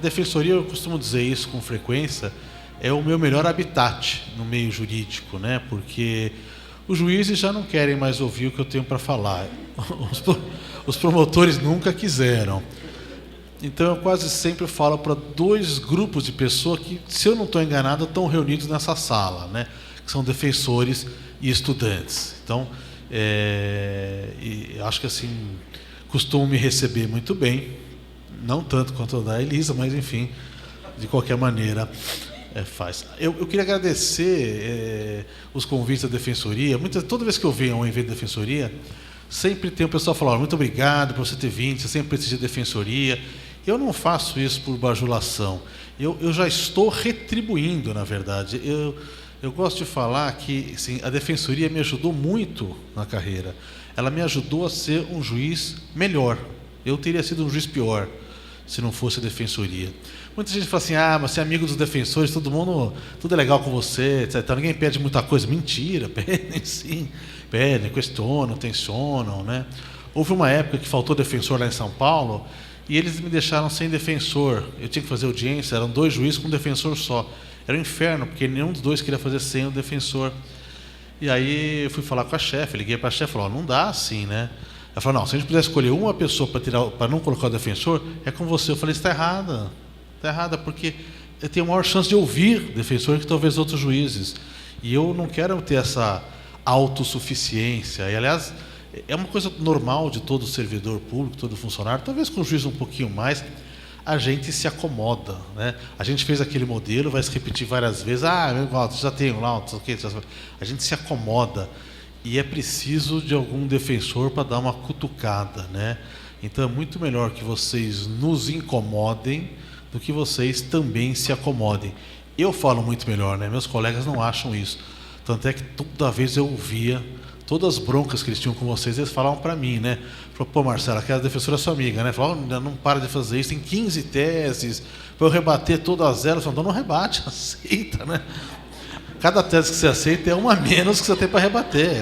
defensoria, eu costumo dizer isso com frequência, é o meu melhor habitat no meio jurídico, né? Porque os juízes já não querem mais ouvir o que eu tenho para falar. Os promotores nunca quiseram. Então eu quase sempre falo para dois grupos de pessoas que, se eu não estou enganado, estão reunidos nessa sala, né? Que são defensores e estudantes. Então, e acho que assim, costumam me receber muito bem, não tanto quanto o da Elisa, mas enfim, de qualquer maneira, faz. Eu queria agradecer os convites da defensoria. Toda vez que eu venho a um evento de defensoria, sempre tem o pessoal falando: muito obrigado por você ter vindo, você sempre prestigia a defensoria. Eu não faço isso por bajulação. Eu já estou retribuindo, na verdade. Eu gosto de falar que assim, a defensoria me ajudou muito na carreira. Ela me ajudou a ser um juiz melhor. Eu teria sido um juiz pior se não fosse a defensoria. Muita gente fala assim: mas você é amigo dos defensores, tudo é legal com você, etc. Ninguém pede muita coisa. Mentira, pedem sim. Pedem, questionam, tensionam, né? Houve uma época que faltou defensor lá em São Paulo e eles me deixaram sem defensor. Eu tinha que fazer audiência, eram 2 juízes com um defensor só. Era um inferno, porque nenhum dos 2 queria fazer sem o defensor. E aí eu fui falar com a chefe, liguei para a chefe e falei: não dá assim, né? Ela falou: não, se a gente puder escolher uma pessoa para não colocar o defensor, é com você. Eu falei: está errada. Está errada, porque eu tenho maior chance de ouvir defensor que talvez outros juízes. E eu não quero ter essa autossuficiência. E, aliás, é uma coisa normal de todo servidor público, todo funcionário, talvez com o juiz um pouquinho mais, a gente se acomoda, né? A gente fez aquele modelo, vai se repetir várias vezes: já tenho lá, a gente se acomoda. E é preciso de algum defensor para dar uma cutucada, né? Então é muito melhor que vocês nos incomodem do que vocês também se acomodem. Eu falo muito melhor, né? Meus colegas não acham isso. Tanto é que toda vez eu ouvia, todas as broncas que eles tinham com vocês, eles falavam para mim, né? Falaram: pô, Marcelo, aquela defensora é sua amiga, né? Falavam: não para de fazer isso, tem 15 teses, para eu rebater todas elas. Falaram: não rebate, aceita, né? Cada tese que você aceita é uma a menos que você tem para rebater.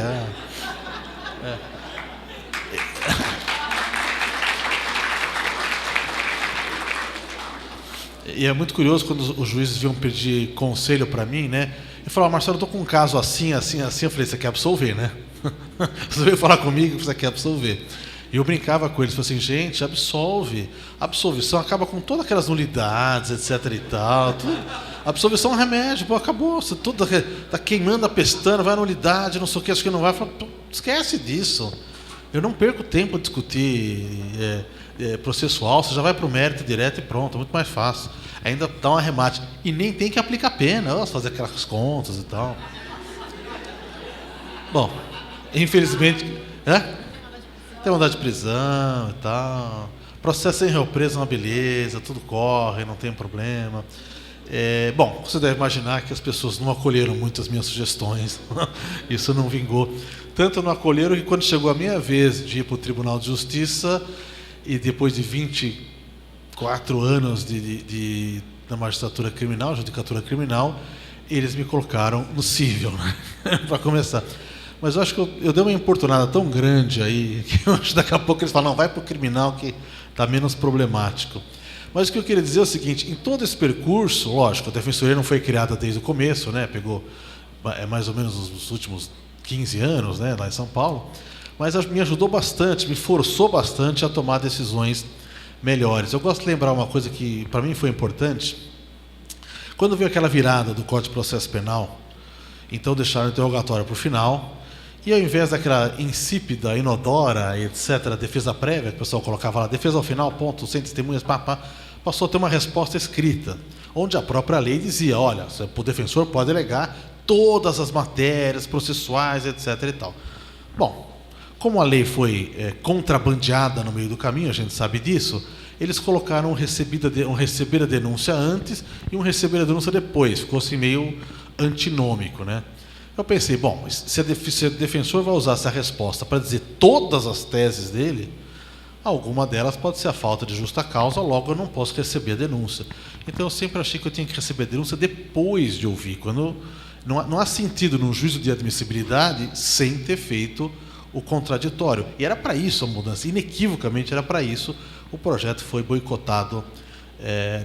E é muito curioso quando os juízes vinham pedir conselho para mim, né? Eu falava: Marcelo, eu estou com um caso assim, assim, assim. Eu falei: você quer absolver, né? Você veio falar comigo que você quer absolver. E eu brincava com eles, falei assim: gente, absolve. A absolvição acaba com todas aquelas nulidades, etc e tal. A absolvição é um remédio, pô, acabou. Você está queimando a pestana, vai à nulidade, não sei o que, acho que não vai. Falo: esquece disso. Eu não perco tempo a discutir processual, você já vai para o mérito direto e pronto, é muito mais fácil. Ainda dá um arremate. E nem tem que aplicar pena, fazer aquelas contas e tal. Bom, infelizmente... Tem mandado de prisão e tal. Processo sem réu preso é uma beleza, tudo corre, não tem problema. Bom, você deve imaginar que as pessoas não acolheram muito as minhas sugestões. Isso não vingou. Tanto não acolheram que, quando chegou a minha vez de ir para o Tribunal de Justiça, e depois de 24 anos da magistratura criminal, judicatura criminal, eles me colocaram no cível, né? Para começar. Mas eu acho que eu dei uma importunada tão grande aí, que eu acho que daqui a pouco eles falam: não, vai para o criminal que está menos problemático. Mas o que eu queria dizer é o seguinte: em todo esse percurso, lógico, a defensoria não foi criada desde o começo, né? Pegou mais ou menos os últimos 15 anos, né, lá em São Paulo, mas me ajudou bastante, me forçou bastante a tomar decisões melhores. Eu gosto de lembrar uma coisa que para mim foi importante. Quando veio aquela virada do Código de Processo Penal, então deixaram o interrogatório para o final, e ao invés daquela insípida, inodora, etc., defesa prévia, que o pessoal colocava lá, defesa ao final, ponto, sem testemunhas, passou a ter uma resposta escrita, onde a própria lei dizia: olha, o defensor pode alegar todas as matérias processuais, etc. e tal. Bom, como a lei foi contrabandeada no meio do caminho, a gente sabe disso, eles colocaram um receber a denúncia antes e um receber a denúncia depois. Ficou assim meio antinômico, né? Eu pensei: bom, se o defensor vai usar essa resposta para dizer todas as teses dele, alguma delas pode ser a falta de justa causa, logo eu não posso receber a denúncia. Então eu sempre achei que eu tinha que receber a denúncia depois de ouvir. Quando não há sentido num juízo de admissibilidade sem ter feito o contraditório. E era para isso a mudança, inequivocamente era para isso. O projeto foi boicotado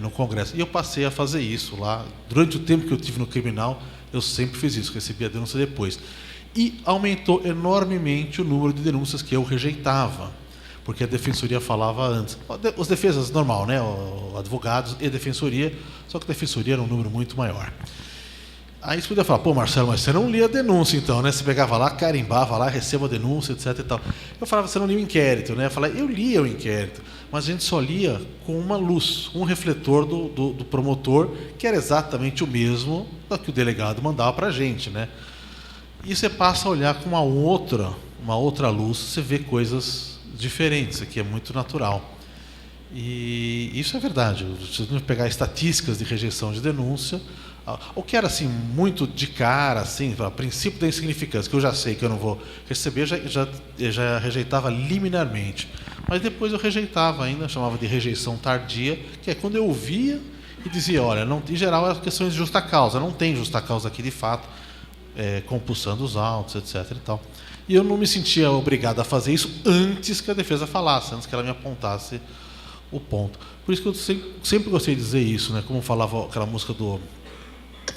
no Congresso. E eu passei a fazer isso lá. Durante o tempo que eu tive no criminal, eu sempre fiz isso, recebi a denúncia depois. E aumentou enormemente o número de denúncias que eu rejeitava, porque a defensoria falava antes. Os defesas, normal, né? Advogados e defensoria, só que a defensoria era um número muito maior. Aí você podia falar, pô, Marcelo, mas você não lia a denúncia então, né? Você pegava lá, carimbava lá, receba a denúncia, etc e tal. Eu falava, você não lia o inquérito, né? Eu falava, eu lia o inquérito, mas a gente só lia com uma luz, um refletor do promotor, que era exatamente o mesmo que o delegado mandava pra gente, né? E você passa a olhar com uma outra luz, você vê coisas diferentes, aqui é muito natural. E isso é verdade. Se você pegar estatísticas de rejeição de denúncia, o que era assim muito de cara, assim, a princípio da insignificância, que eu já sei que eu não vou receber, eu já rejeitava liminarmente. Mas depois eu rejeitava ainda, chamava de rejeição tardia, que é quando eu ouvia e dizia, olha, não, em geral é questões de justa causa, não tem justa causa aqui de fato, compulsão dos autos, etc. e tal. E eu não me sentia obrigado a fazer isso antes que a defesa falasse, antes que ela me apontasse o ponto. Por isso que eu sempre gostei de dizer isso, né? Como falava aquela música do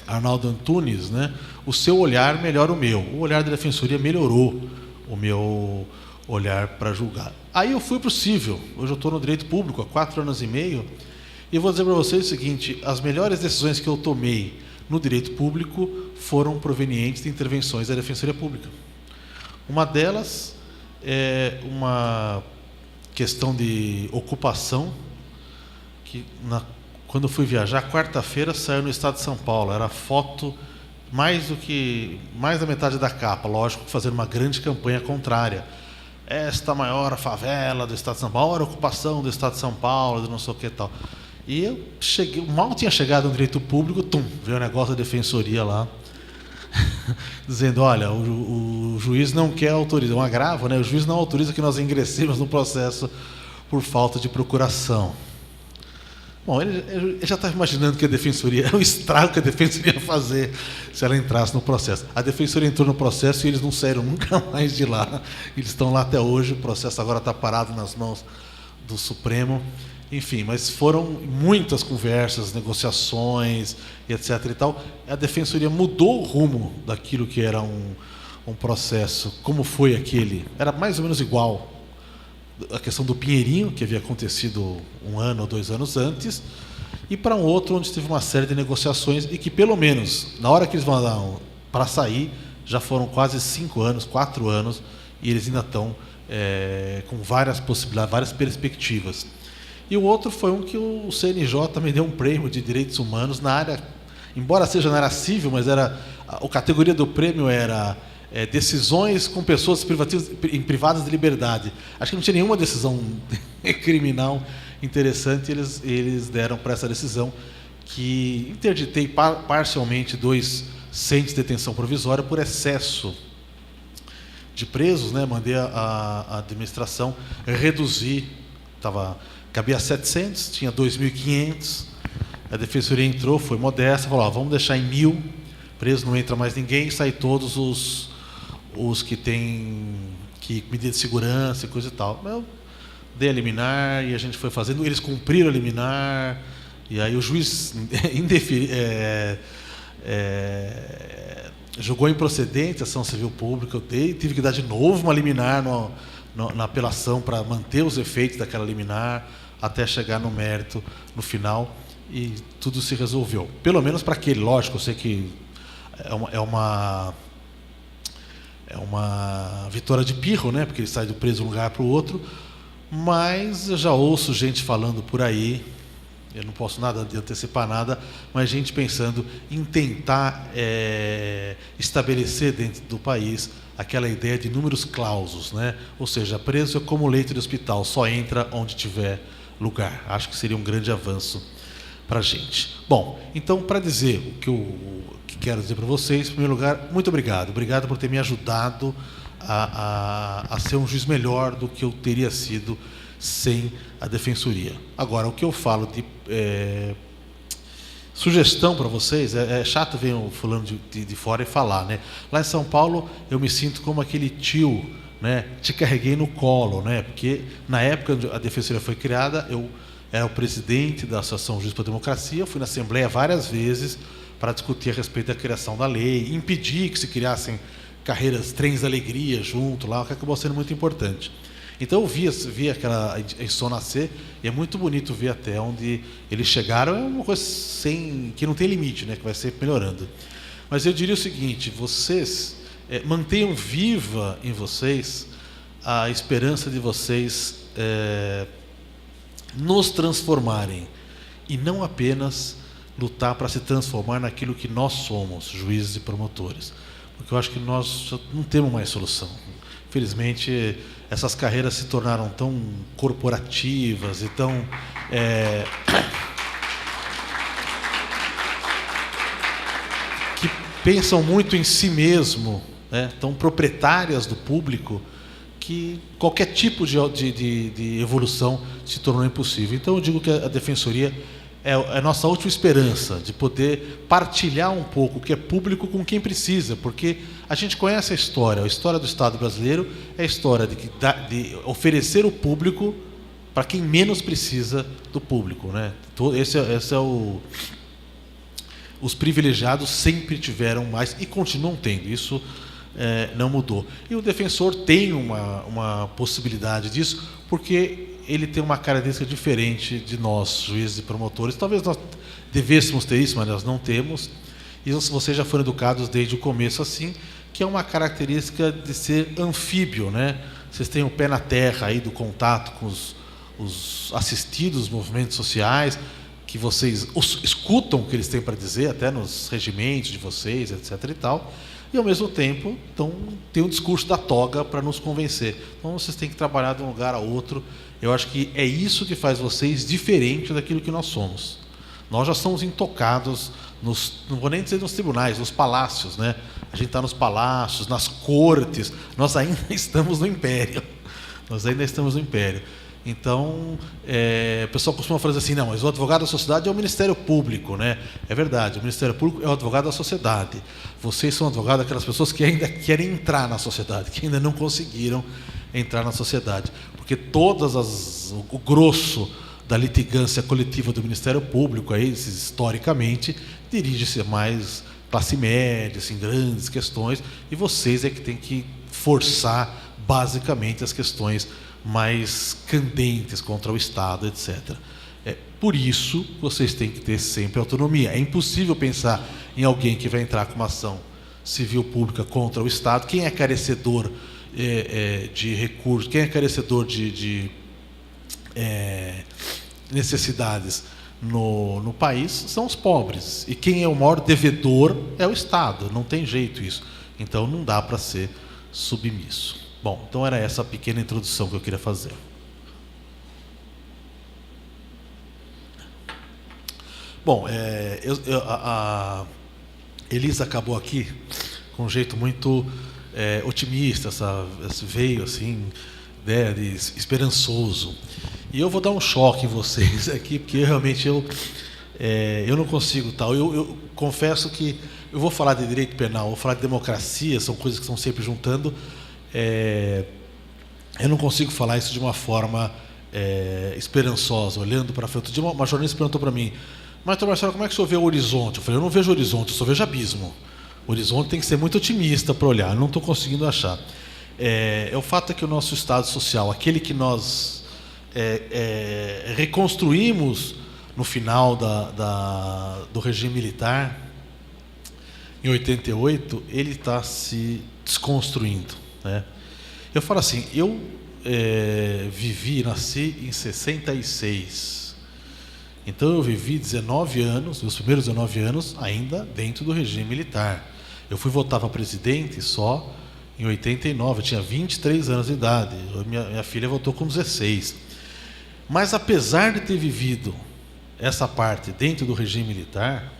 Arnaldo Antunes, né? O seu olhar melhora o meu. O olhar da defensoria melhorou o meu olhar para julgar. Aí eu fui para o civil. Hoje eu estou no direito público há 4 anos e meio. E eu vou dizer para vocês o seguinte, as melhores decisões que eu tomei no direito público foram provenientes de intervenções da Defensoria Pública. Uma delas é uma questão de ocupação, que quando eu fui viajar, quarta-feira saiu no estado de São Paulo, era foto mais da metade da capa, lógico, fazendo uma grande campanha contrária. Esta maior favela do estado de São Paulo, maior ocupação do estado de São Paulo, de não sei o que e tal. E eu cheguei, mal tinha chegado no direito público, veio o negócio da defensoria lá, dizendo, olha, o juiz não quer autorizar, um agravo, né? O juiz não autoriza que nós ingressemos no processo por falta de procuração. Bom, ele já estava imaginando que a defensoria, o estrago que a defensoria ia fazer se ela entrasse no processo. A defensoria entrou no processo e eles não saíram nunca mais de lá. Eles estão lá até hoje, o processo agora está parado nas mãos do Supremo. Enfim, mas foram muitas conversas, negociações, etc. e tal. A defensoria mudou o rumo daquilo que era um processo, como foi aquele. Era mais ou menos igual a questão do Pinheirinho, que havia acontecido 1 ano ou 2 anos antes, e para um outro onde teve uma série de negociações e que, pelo menos, na hora que eles mandaram para sair, já foram quase 5 anos, 4 anos, e eles ainda estão com várias possibilidades, várias perspectivas. E o outro foi um que o CNJ também deu um prêmio de direitos humanos na área, embora seja na área civil, mas a categoria do prêmio era decisões com pessoas privadas de liberdade. Acho que não tinha nenhuma decisão criminal interessante, eles deram para essa decisão, que interditei parcialmente 2 centros de detenção provisória por excesso de presos, né? Mandei a administração reduzir, cabia 700, tinha 2.500, a defensoria entrou, foi modesta, falou, vamos deixar em 1.000, preso não entra mais ninguém, sai todos os que têm medida de segurança e coisa e tal. Eu dei a liminar e a gente foi fazendo, eles cumpriram a liminar, e aí o juiz julgou improcedente a ação civil pública, tive que dar de novo uma liminar na apelação para manter os efeitos daquela liminar, até chegar no mérito no final, e tudo se resolveu. Pelo menos para aquele, lógico, eu sei que é uma vitória de pirro, né? Porque ele sai do preso de um lugar para o outro, mas eu já ouço gente falando por aí, eu não posso antecipar nada, mas gente pensando em tentar estabelecer dentro do país aquela ideia de números clausos, né? Ou seja, preso é como leito de hospital, só entra onde tiver lugar. Acho que seria um grande avanço para a gente. Bom, então, para dizer o que quero dizer para vocês, em primeiro lugar, muito obrigado. Obrigado por ter me ajudado a ser um juiz melhor do que eu teria sido sem a defensoria. Agora, o que eu falo de sugestão para vocês, é chato ver o fulano de fora e falar, né? Lá em São Paulo, eu me sinto como aquele tio, né? Te carreguei no colo, né? Porque na época a defensoria foi criada, era o presidente da Associação Juiz para a Democracia. Eu fui na Assembleia várias vezes para discutir a respeito da criação da lei, impedir que se criassem carreiras, trens da alegria junto lá, o que acabou sendo muito importante. Então eu vi aquela isso nascer, e é muito bonito ver até onde eles chegaram. É uma coisa que não tem limite, né, que vai ser melhorando. Mas eu diria o seguinte: vocês mantenham viva em vocês a esperança de vocês nos transformarem, e não apenas lutar para se transformar naquilo que nós somos, juízes e promotores, porque eu acho que nós não temos mais solução. Infelizmente, essas carreiras se tornaram tão corporativas e tão que pensam muito em si mesmo, né, tão proprietárias do público, que qualquer tipo de evolução se tornou impossível. Então eu digo que a Defensoria é a nossa última esperança de poder partilhar um pouco o que é público com quem precisa, porque a gente conhece a história do Estado brasileiro, é a história de oferecer o público para quem menos precisa do público, né? Os privilegiados sempre tiveram mais e continuam tendo, isso não mudou. E o defensor tem uma possibilidade disso, porque ele tem uma característica diferente de nós, juízes e promotores. Talvez nós devêssemos ter isso, mas nós não temos. E vocês já foram educados desde o começo assim, que é uma característica de ser anfíbio, né? Vocês têm o pé na terra aí do contato com os assistidos, os movimentos sociais, que vocês escutam o que eles têm para dizer, até nos regimentos de vocês, etc. e tal. E, ao mesmo tempo, então, tem o discurso da toga para nos convencer. Então, vocês têm que trabalhar de um lugar a outro. Eu acho que é isso que faz vocês diferente daquilo que nós somos. Nós já somos intocados, não vou nem dizer nos tribunais, nos palácios, né? A gente está nos palácios, nas cortes, nós ainda estamos no Império. Então, o pessoal costuma falar assim, não, mas o advogado da sociedade é o Ministério Público, né? É verdade, o Ministério Público é o advogado da sociedade. Vocês são advogados daquelas pessoas que ainda querem entrar na sociedade, que ainda não conseguiram entrar na sociedade. Porque o grosso da litigância coletiva do Ministério Público, aí, historicamente, dirige-se a mais classe média, assim, grandes questões, e vocês é que têm que forçar, basicamente, as questões mais candentes contra o Estado, etc. Por isso, vocês têm que ter sempre autonomia. É impossível pensar em alguém que vai entrar com uma ação civil pública contra o Estado. Quem é carecedor de recursos, quem é carecedor de necessidades no país são os pobres. E quem é o maior devedor é o Estado. Não tem jeito isso. Então, não dá para ser submisso. Bom, então era essa pequena introdução que eu queria fazer. Bom, a Elisa acabou aqui com um jeito muito otimista, veio assim, né, esperançoso. E eu vou dar um choque em vocês aqui, porque realmente eu não consigo tal. Eu confesso que eu vou falar de direito penal, vou falar de democracia, são coisas que estão sempre juntando. Eu não consigo falar isso de uma forma esperançosa, olhando para frente. Uma jornalista perguntou para mim, mas, Marcelo, como é que o senhor vê o horizonte? Eu falei, eu não vejo horizonte, eu só vejo abismo. O horizonte tem que ser muito otimista para olhar, eu não estou conseguindo achar. O fato é que o nosso Estado social, aquele que nós reconstruímos no final do regime militar, em 88, ele está se desconstruindo, né? Eu falo assim, eu nasci em 66. Então eu vivi 19 anos, meus primeiros 19 anos, ainda dentro do regime militar. Eu fui votar para presidente só em 89, eu tinha 23 anos de idade. Minha filha votou com 16. Mas apesar de ter vivido essa parte dentro do regime militar,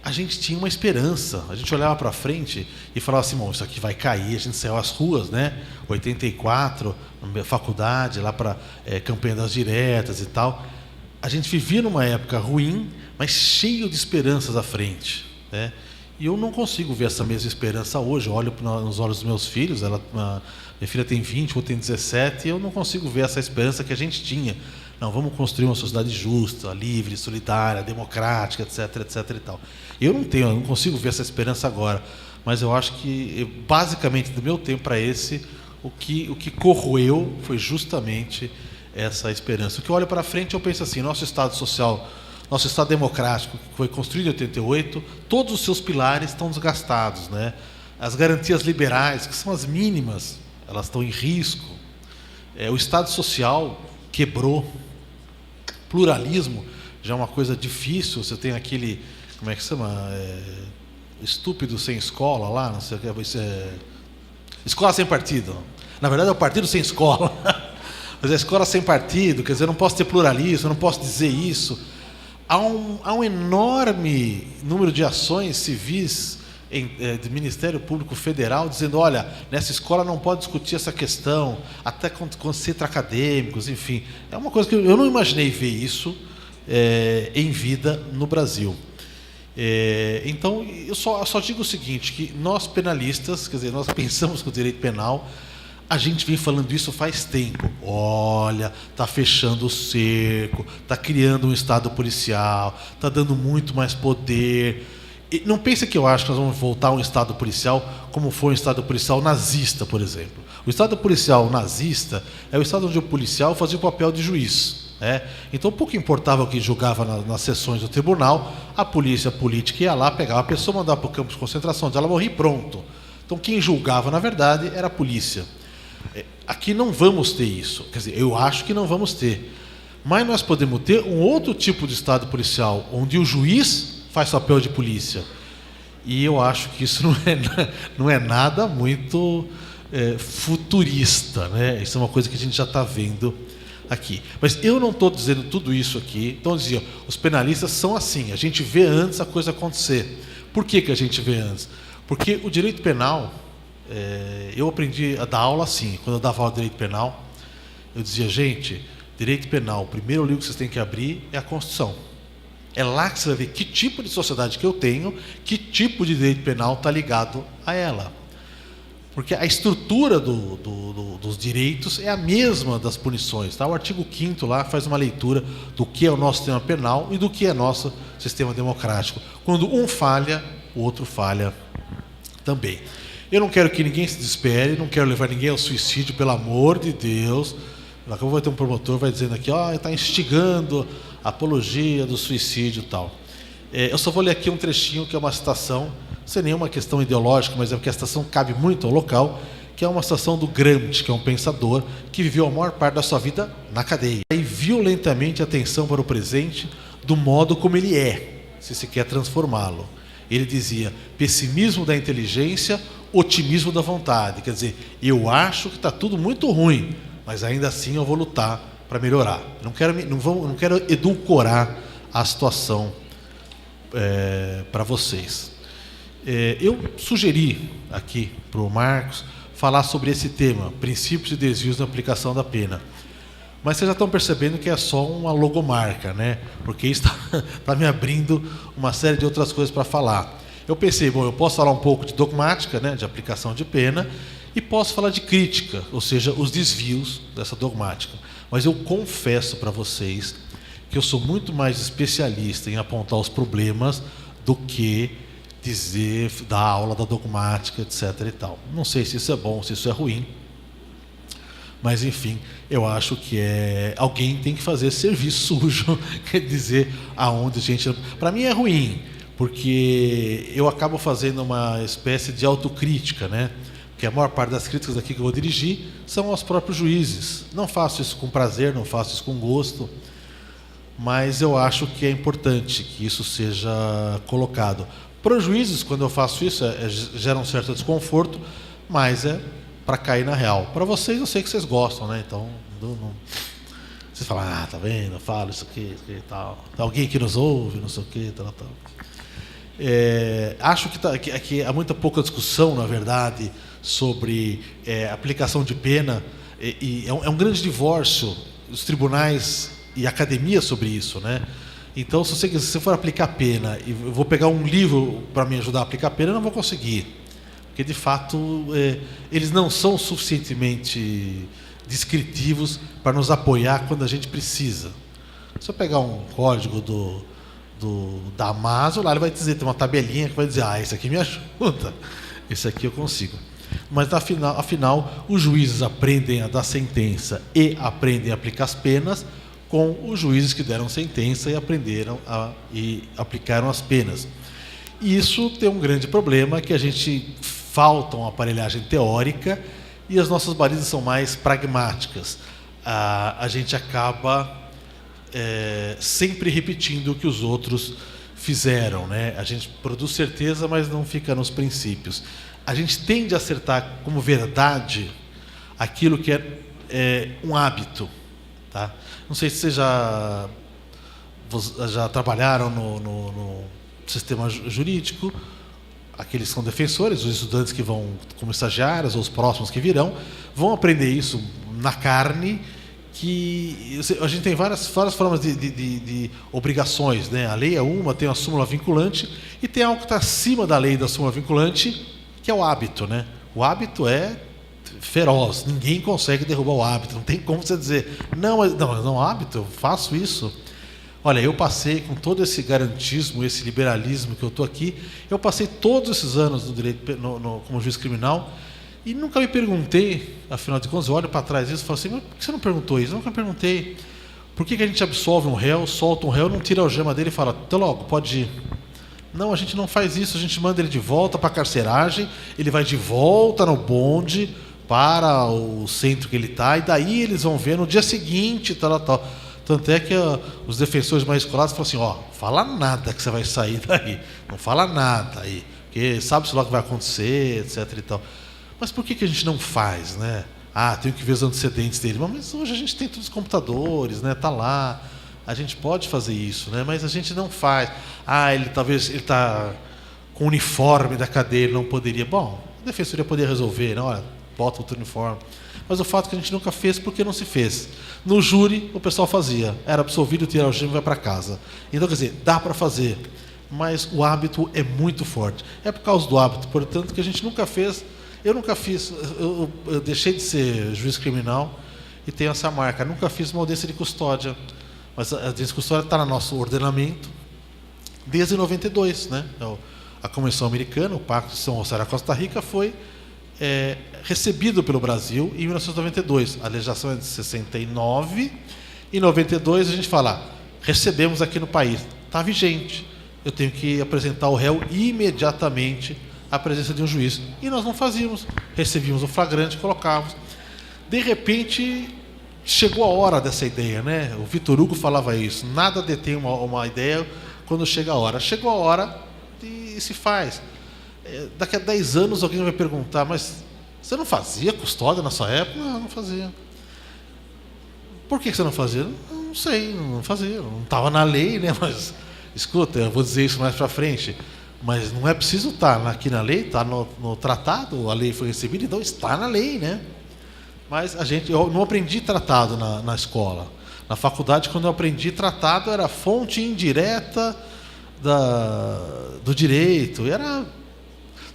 a gente tinha uma esperança. A gente olhava para frente e falava assim, bom, isso aqui vai cair. A gente saiu às ruas, né? 84, na faculdade, lá para campanha das diretas e tal. A gente vivia numa época ruim, mas cheio de esperanças à frente, né? E eu não consigo ver essa mesma esperança hoje. Eu olho nos olhos dos meus filhos, minha filha tem 20, outra tem 17, e eu não consigo ver essa esperança que a gente tinha Não, vamos construir uma sociedade justa, livre, solidária, democrática, etc, etc e tal. Eu não consigo ver essa esperança agora, mas eu acho que, basicamente, do meu tempo para esse, o que corroeu foi justamente essa esperança. O que eu olho para frente, eu penso assim, nosso Estado social, nosso Estado democrático, que foi construído em 88, todos os seus pilares estão desgastados, né? As garantias liberais, que são as mínimas, elas estão em risco. O Estado social quebrou. Pluralismo já é uma coisa difícil. Você tem aquele, como é que se chama? Estúpido sem escola lá, não sei o que, escola sem partido. Na verdade é o partido sem escola. Mas a escola sem partido, quer dizer, eu não posso ter pluralismo, eu não posso dizer isso. Há um enorme número de ações civis do Ministério Público Federal dizendo, olha, nessa escola não pode discutir essa questão, até com centros acadêmicos, enfim. É uma coisa que eu não imaginei ver isso em vida no Brasil. Então, eu só digo o seguinte, que nós penalistas, quer dizer, nós pensamos com o direito penal, a gente vem falando isso faz tempo. Olha, está fechando o cerco, está criando um Estado policial, está dando muito mais poder. E não pense que eu acho que nós vamos voltar a um Estado policial como foi um Estado policial nazista, por exemplo. O Estado policial nazista é o Estado onde o policial fazia o papel de juiz. Então, pouco importava o que julgava nas sessões do tribunal, a polícia política ia lá, pegava a pessoa, mandava para o campo de concentração, onde ela morria e pronto. Então, quem julgava, na verdade, era a polícia. Aqui não vamos ter isso, quer dizer, eu acho que não vamos ter. Mas nós podemos ter um outro tipo de Estado policial, onde o juiz faz papel de polícia. E eu acho que isso não é nada muito futurista, né? Isso é uma coisa que a gente já está vendo aqui. Mas eu não estou dizendo tudo isso aqui. Então, eu dizia, os penalistas são assim, a gente vê antes a coisa acontecer. Por que a gente vê antes? Porque o direito penal, eu aprendi a dar aula assim. Quando eu dava aula de direito penal, eu dizia, gente, direito penal, o primeiro livro que vocês têm que abrir é a Constituição. É lá que você vai ver que tipo de sociedade que eu tenho, que tipo de direito penal está ligado a ela. Porque a estrutura dos direitos é a mesma das punições. Tá? O artigo 5º lá faz uma leitura do que é o nosso sistema penal e do que é nosso sistema democrático. Quando um falha, o outro falha também. Eu não quero que ninguém se desespere, não quero levar ninguém ao suicídio, pelo amor de Deus. Daqui a pouco vai ter um promotor vai dizendo aqui, está instigando a apologia do suicídio e tal. Eu só vou ler aqui um trechinho que é uma citação, sem nenhuma questão ideológica, mas é porque a citação cabe muito ao local, que é uma citação do Gramsci, que é um pensador que viveu a maior parte da sua vida na cadeia. E violentamente atenção para o presente do modo como ele é, se se quer transformá-lo. Ele dizia, pessimismo da inteligência, otimismo da vontade. Quer dizer, eu acho que está tudo muito ruim, mas ainda assim eu vou lutar para melhorar. Não quero edulcorar a situação para vocês. Eu sugeri aqui para o Marcos falar sobre esse tema, princípios e desvios na aplicação da pena. Mas vocês já estão percebendo que é só uma logomarca, né? Porque isso está me abrindo uma série de outras coisas para falar. Eu pensei, eu posso falar um pouco de dogmática, né, de aplicação de pena, e posso falar de crítica, ou seja, os desvios dessa dogmática. Mas eu confesso para vocês que eu sou muito mais especialista em apontar os problemas do que dar aula da dogmática, etc. e tal. Não sei se isso é bom, se isso é ruim, mas enfim, eu acho que alguém tem que fazer serviço sujo, quer dizer, aonde a gente... Para mim é ruim, porque eu acabo fazendo uma espécie de autocrítica, né? Porque a maior parte das críticas aqui que eu vou dirigir são aos próprios juízes. Não faço isso com prazer, não faço isso com gosto, mas eu acho que é importante que isso seja colocado. Para os juízes, quando eu faço isso, gera um certo desconforto, mas é para cair na real. Para vocês, eu sei que vocês gostam, né? Então, vocês falam, tá vendo, eu falo isso aqui e tal. Tem alguém que nos ouve, não sei o que, tal. Acho que há muita pouca discussão, na verdade, sobre aplicação de pena, e é um grande divórcio dos tribunais e academia sobre isso, né? Então, se você for aplicar pena, e eu vou pegar um livro para me ajudar a aplicar pena, eu não vou conseguir. Porque, de fato, eles não são suficientemente descritivos para nos apoiar quando a gente precisa. Se eu pegar um código da Amazon, lá ele vai dizer, tem uma tabelinha que vai dizer, esse aqui me ajuda, esse aqui eu consigo. Mas afinal, os juízes aprendem a dar sentença e aprendem a aplicar as penas com os juízes que deram sentença e aplicaram as penas. E isso tem um grande problema, que a gente falta uma aparelhagem teórica e as nossas balizas são mais pragmáticas. A gente acaba sempre repetindo o que os outros fizeram, né? A gente produz certeza, mas não fica nos princípios. A gente tende a acertar como verdade aquilo que é um hábito, tá? Não sei se vocês já trabalharam no sistema jurídico, aqueles que são defensores, os estudantes que vão como estagiários, ou os próximos que virão, vão aprender isso na carne, que a gente tem várias formas de obrigações, né? A lei é uma, tem a súmula vinculante, e tem algo que está acima da lei da súmula vinculante, que é o hábito, né? O hábito é feroz, ninguém consegue derrubar o hábito, não tem como você dizer, não, hábito, eu faço isso. Olha, eu passei com todo esse garantismo, esse liberalismo que eu estou aqui, eu passei todos esses anos no direito, como juiz criminal, e nunca me perguntei, afinal de contas, eu olho para trás disso e falo assim, mas por que você não perguntou isso? Eu nunca perguntei. Por que a gente absolve um réu, solta um réu, não tira a algema dele e fala, até logo, pode ir. Não, a gente não faz isso, a gente manda ele de volta para a carceragem, ele vai de volta no bonde para o centro que ele está, e daí eles vão ver no dia seguinte, tal. Tanto é que os defensores mais escolados falam assim, fala nada que você vai sair daí, não fala nada aí, porque sabe-se lá o que vai acontecer, etc. e tal. Mas por que a gente não faz, né? Tenho que ver os antecedentes dele. Mas hoje a gente tem todos os computadores, né? Tá lá, a gente pode fazer isso, né? Mas a gente não faz. Talvez ele está com o uniforme da cadeia, ele não poderia. Bom, a defensoria poderia resolver, né? Olha, bota outro uniforme. Mas o fato é que a gente nunca fez, porque não se fez. No júri, o pessoal fazia. Era absolvido, tira o gema e vai para casa. Então, quer dizer, dá para fazer. Mas o hábito é muito forte. É por causa do hábito, portanto, que a gente nunca fez. Eu nunca fiz. Eu deixei de ser juiz criminal e tenho essa marca. Nunca fiz uma audiência de custódia. Mas a audiência de custódia está no nosso ordenamento desde 92, né? A Convenção Americana, o Pacto de São José da Costa Rica, foi recebido pelo Brasil em 1992. A legislação é de 69. Em 92 a gente fala, recebemos aqui no país. Está vigente. Eu tenho que apresentar o réu imediatamente à presença de um juiz. E nós não fazíamos. Recebíamos o flagrante e colocávamos. De repente, chegou a hora dessa ideia, né? O Vitor Hugo falava isso. Nada detém uma ideia quando chega a hora. Chegou a hora e se faz. Daqui a 10 anos alguém vai perguntar, mas você não fazia custódia na sua época? Não fazia. Por que você não fazia? Não sei, não fazia. Não estava na lei, né? Mas, escuta, eu vou dizer isso mais para frente, mas não é preciso estar aqui na lei, está no tratado, a lei foi recebida, então está na lei, né? Mas eu não aprendi tratado na escola. Na faculdade, quando eu aprendi tratado, era fonte indireta do direito.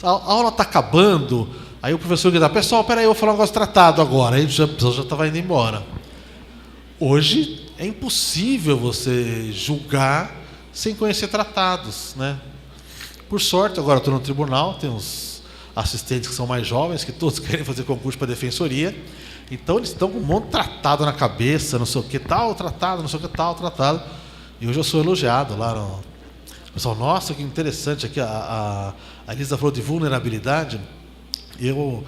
A aula está acabando, aí o professor grita, pessoal, peraí, eu vou falar um negócio tratado agora. Aí a pessoa já estava indo embora. Hoje é impossível você julgar sem conhecer tratados, né? Por sorte, agora estou no tribunal, tem uns assistentes que são mais jovens, que todos querem fazer concurso para defensoria, então eles estão com um monte de tratado na cabeça, não sei o que tal tratado, não sei o que tal tratado, e hoje eu sou elogiado lá no... Pessoal, nossa, que interessante aqui, a Elisa falou de vulnerabilidade, o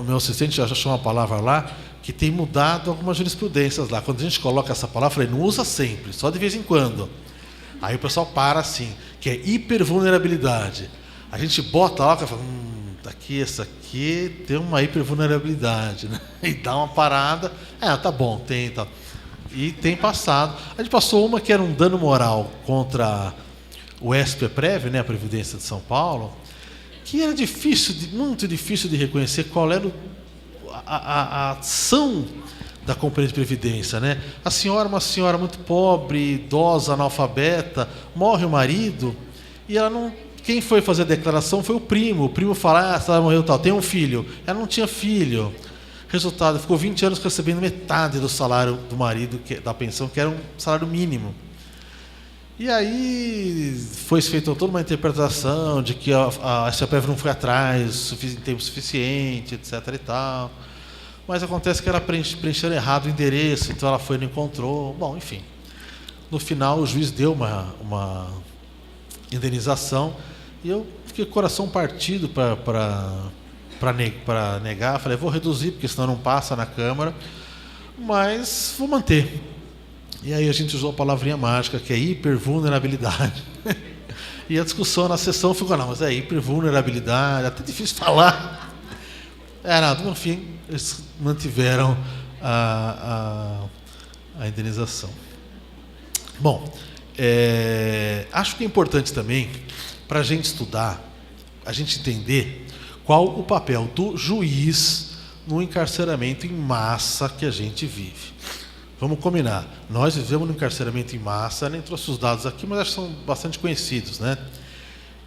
meu assistente já achou uma palavra lá, que tem mudado algumas jurisprudências lá. Quando a gente coloca essa palavra, eu falei, não usa sempre, só de vez em quando. Aí o pessoal para assim, que é hipervulnerabilidade. A gente bota lá e fala, essa aqui tem uma hipervulnerabilidade, né? E dá uma parada, tá bom, tem, tá. E tem passado. A gente passou uma que era um dano moral contra o SPPrev, né, a Previdência de São Paulo, que era muito difícil de reconhecer qual era a ação da companhia de previdência, né? A senhora, uma senhora muito pobre, idosa, analfabeta, morre o marido e ela não. Quem foi fazer a declaração foi o primo. O primo fala, ela morreu tal, tem um filho. Ela não tinha filho. Resultado, ficou 20 anos recebendo metade do salário do marido, da pensão, que era um salário mínimo. E aí foi feita toda uma interpretação de que a SAPEV não foi atrás em tempo suficiente, etc. e tal. Mas acontece que ela preencheu errado o endereço, então ela foi e não encontrou. Bom, enfim. No final, o juiz deu uma indenização e eu fiquei com o coração partido para negar. Falei, vou reduzir, porque senão não passa na Câmara, mas vou manter. E aí a gente usou a palavrinha mágica, que é hipervulnerabilidade. E a discussão na sessão ficou, não, mas é hipervulnerabilidade, até difícil falar. No fim, eles mantiveram a indenização. Bom, acho que é importante também, para a gente estudar, a gente entender qual o papel do juiz no encarceramento em massa que a gente vive. Vamos combinar, nós vivemos no encarceramento em massa, nem trouxe os dados aqui, mas acho que são bastante conhecidos, né?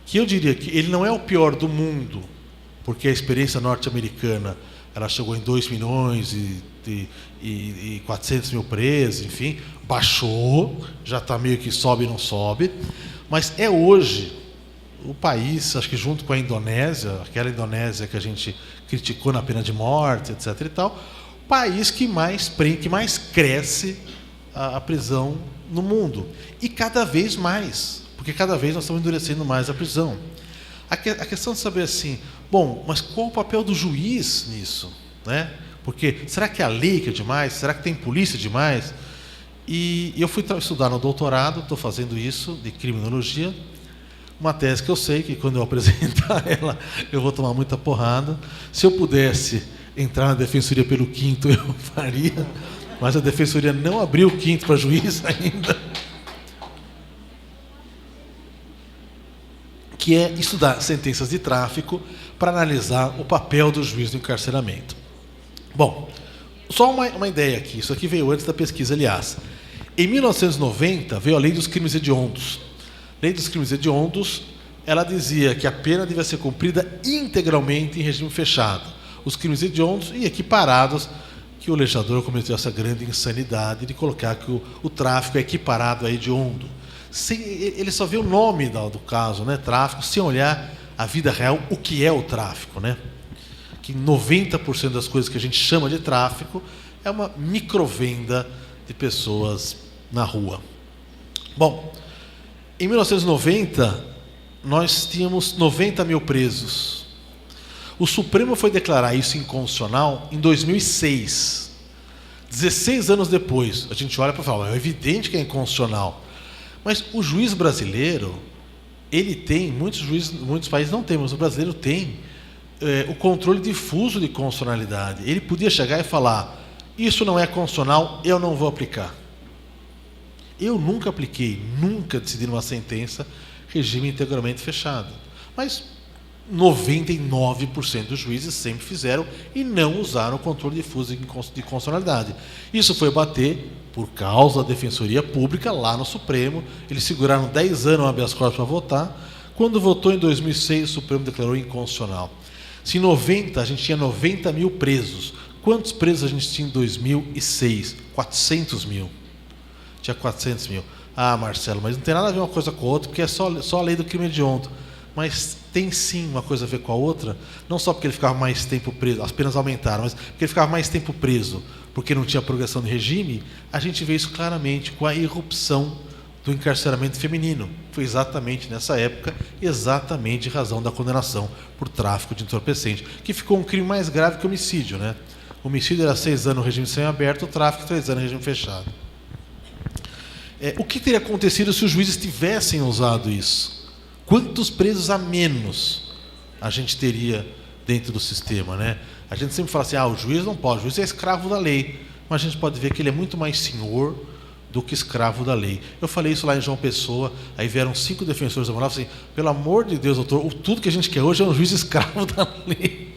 Que eu diria que ele não é o pior do mundo, porque a experiência norte-americana, ela chegou em 2 milhões e 400 mil presos, enfim, baixou, já está meio que sobe e não sobe, mas é hoje o país, acho que junto com a Indonésia, aquela Indonésia que a gente criticou na pena de morte, etc. e tal, o país que mais cresce a prisão no mundo. E cada vez mais, porque cada vez nós estamos endurecendo mais a prisão. A questão de saber assim, bom, mas qual o papel do juiz nisso? Né? Porque será que a lei que é demais? Será que tem polícia demais? E eu fui estudar no doutorado, estou fazendo isso, de criminologia, uma tese que eu sei que quando eu apresentar ela, eu vou tomar muita porrada. Se eu pudesse entrar na defensoria pelo 5º, eu faria, mas a defensoria não abriu o 5º para juiz ainda. Que é estudar sentenças de tráfico para analisar o papel do juiz no encarceramento. Bom, só uma ideia aqui, isso aqui veio antes da pesquisa, aliás. Em 1990, veio a Lei dos Crimes Hediondos. A Lei dos Crimes Hediondos, ela dizia que a pena devia ser cumprida integralmente em regime fechado. Os crimes hediondos e equiparados, que o legislador cometeu essa grande insanidade de colocar que o tráfico é equiparado a hediondo. Ele só vê o nome do caso, né, tráfico, sem olhar a vida real, o que é o tráfico, né? Que 90% das coisas que a gente chama de tráfico é uma microvenda de pessoas na rua. Bom, em 1990, nós tínhamos 90 mil presos. O Supremo foi declarar isso inconstitucional em 2006. 16 anos depois, a gente olha para falar, é evidente que é inconstitucional. Mas o juiz brasileiro, ele tem, muitos países não têm, mas o brasileiro tem o controle difuso de constitucionalidade. Ele podia chegar e falar, isso não é constitucional, eu não vou aplicar. Eu nunca apliquei, nunca decidi numa sentença regime integralmente fechado. Mas 99% dos juízes sempre fizeram e não usaram o controle difuso de constitucionalidade. Isso foi bater por causa da Defensoria Pública lá no Supremo. Eles seguraram 10 anos o habeas corpus para votar. Quando votou em 2006, o Supremo declarou inconstitucional. Se em 90 a gente tinha 90 mil presos, quantos presos a gente tinha em 2006? 400 mil. Tinha 400 mil. Ah, Marcelo, mas não tem nada a ver uma coisa com a outra, porque é só a lei do crime hediondo. Mas tem sim uma coisa a ver com a outra, não só porque ele ficava mais tempo preso, as penas aumentaram, mas porque ele ficava mais tempo preso, porque não tinha progressão de regime. A gente vê isso claramente com a irrupção do encarceramento feminino. Foi exatamente nessa época, exatamente em razão da condenação por tráfico de entorpecente, que ficou um crime mais grave que o homicídio, né? O homicídio era 6 anos no regime semiaberto, o tráfico 3 anos no regime fechado. O que teria acontecido se os juízes tivessem usado isso? Quantos presos a menos a gente teria dentro do sistema, né? A gente sempre fala assim, o juiz não pode, o juiz é escravo da lei, mas a gente pode ver que ele é muito mais senhor do que escravo da lei. Eu falei isso lá em João Pessoa, aí vieram 5 defensores da moral, assim, pelo amor de Deus, doutor, tudo que a gente quer hoje é um juiz escravo da lei.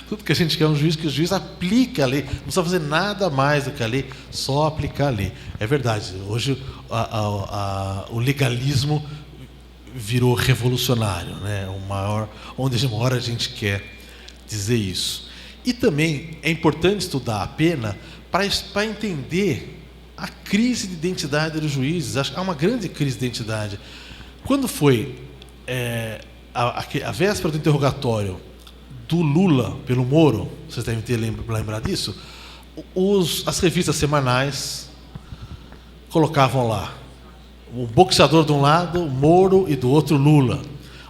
Tudo que a gente quer é um juiz que o juiz aplique a lei, não precisa fazer nada mais do que a lei, só aplicar a lei. É verdade, hoje o legalismo virou revolucionário, né? Onde uma hora a gente quer dizer isso. E também é importante estudar a pena para entender a crise de identidade dos juízes. Há uma grande crise de identidade. Quando foi a véspera do interrogatório do Lula pelo Moro, vocês devem ter lembrado disso, as revistas semanais colocavam lá o boxeador de um lado, Moro, e do outro, Lula.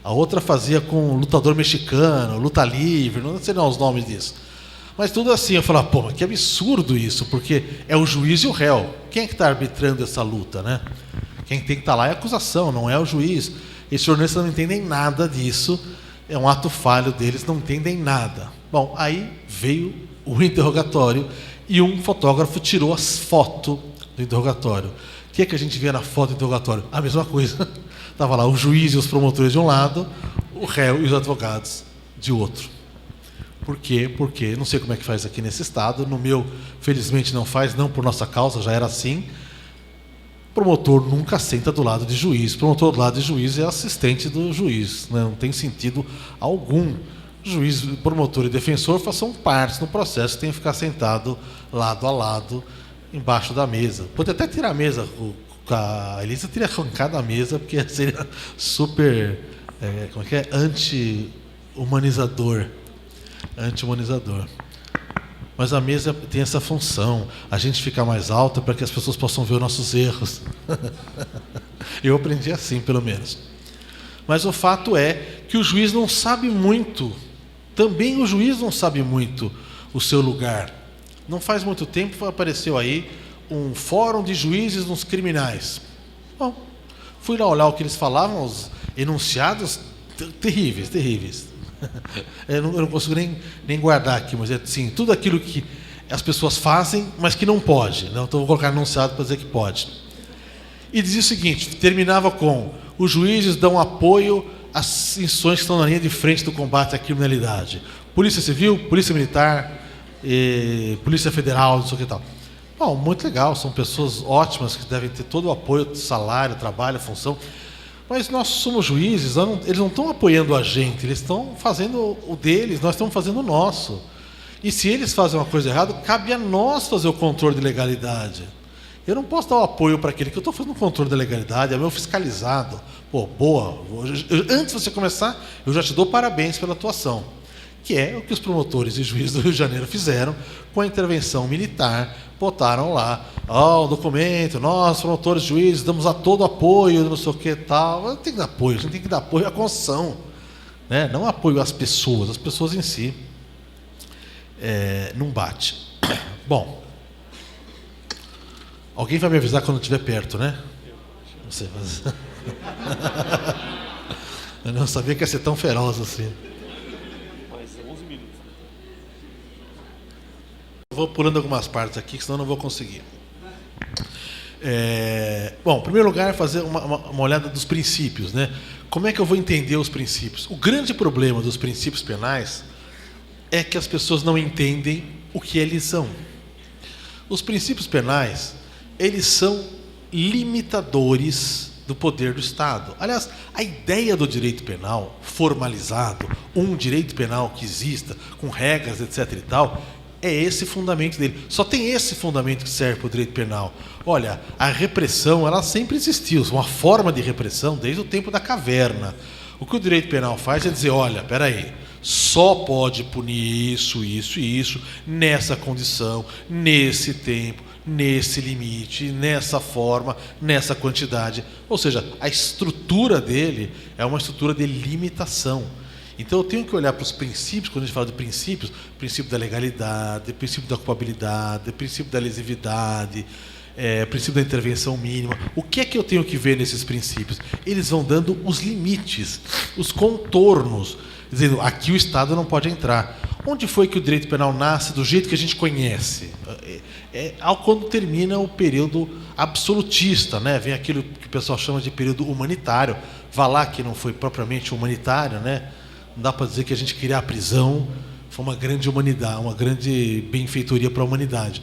A outra fazia com lutador mexicano, luta livre, não sei não os nomes disso. Mas tudo assim, eu falava, pô, mas que absurdo isso, porque é o juiz e o réu. Quem é que está arbitrando essa luta, né? Quem tem que estar lá é a acusação, não é o juiz. Esses jornalistas não entendem nada disso, é um ato falho deles, não entendem nada. Bom, aí veio o interrogatório e um fotógrafo tirou as fotos do interrogatório. O que é que a gente via na foto do interrogatório? A mesma coisa. Estava lá o juiz e os promotores de um lado, o réu e os advogados de outro. Por quê? Porque não sei como é que faz aqui nesse estado. No meu, felizmente, não faz, não por nossa causa, já era assim. Promotor nunca senta do lado de juiz. Promotor do lado de juiz é assistente do juiz, né? Não tem sentido algum. Juiz, promotor e defensor façam parte no processo, tem que ficar sentado lado a lado, embaixo da mesa. Pode até tirar a mesa, a Elisa teria arrancado a mesa, porque seria super, como é que é? Anti-humanizador. Mas a mesa tem essa função, a gente fica mais alta para que as pessoas possam ver os nossos erros. Eu aprendi assim, pelo menos. Mas o fato é que o juiz não sabe muito, também o juiz não sabe muito o seu lugar. Não faz muito tempo apareceu aí um fórum de juízes nos criminais. Bom, fui lá olhar o que eles falavam, os enunciados terríveis. Eu não consigo nem guardar aqui, mas é assim, tudo aquilo que as pessoas fazem, mas que não pode. Não, então vou colocar enunciado para dizer que pode. E dizia o seguinte, terminava com: os juízes dão apoio às instituições que estão na linha de frente do combate à criminalidade. Polícia Civil, Polícia Militar, Polícia Federal, não sei o que tal. Bom, muito legal, são pessoas ótimas que devem ter todo o apoio, salário, trabalho, função. Mas nós somos juízes, eles não estão apoiando a gente, eles estão fazendo o deles, nós estamos fazendo o nosso. E se eles fazem uma coisa errada, cabe a nós fazer o controle de legalidade. Eu não posso dar o apoio para aquele que eu estou fazendo o controle da legalidade, é meu fiscalizado. Pô, boa, antes de você começar, eu já te dou parabéns pela atuação. Que é o que os promotores e juízes do Rio de Janeiro fizeram com a intervenção militar, botaram lá, o documento, nós, promotores e juízes, damos a todo apoio, não sei o que tal. Não tem que dar apoio, a gente tem que dar apoio à Constituição, né? Não apoio às pessoas em si não bate. Bom, alguém vai me avisar quando estiver perto, né? Não sei, mas... Eu não sabia que ia ser tão feroz assim. Vou pulando algumas partes aqui, senão não vou conseguir. Bom, em primeiro lugar, fazer uma olhada dos princípios, né? Como é que eu vou entender os princípios? O grande problema dos princípios penais é que as pessoas não entendem o que eles são. Os princípios penais, eles são limitadores do poder do Estado. Aliás, a ideia do direito penal formalizado, um direito penal que exista, com regras, etc. e tal, é esse fundamento dele. Só tem esse fundamento que serve para o direito penal. Olha, a repressão, ela sempre existiu, uma forma de repressão desde o tempo da caverna. O que o direito penal faz é dizer, olha, peraí, só pode punir isso, isso e isso, nessa condição, nesse tempo, nesse limite, nessa forma, nessa quantidade. Ou seja, a estrutura dele é uma estrutura de limitação. Então eu tenho que olhar para os princípios, quando a gente fala de princípios, princípio da legalidade, princípio da culpabilidade, princípio da lesividade, princípio da intervenção mínima. O que é que eu tenho que ver nesses princípios? Eles vão dando os limites, os contornos, dizendo, aqui o Estado não pode entrar. Onde foi que o direito penal nasce do jeito que a gente conhece? Quando termina o período absolutista, né? Vem aquilo que o pessoal chama de período humanitário. Vá lá que não foi propriamente humanitário, né? Não dá para dizer que a gente queria a prisão, foi uma grande humanidade, uma grande benfeitoria para a humanidade.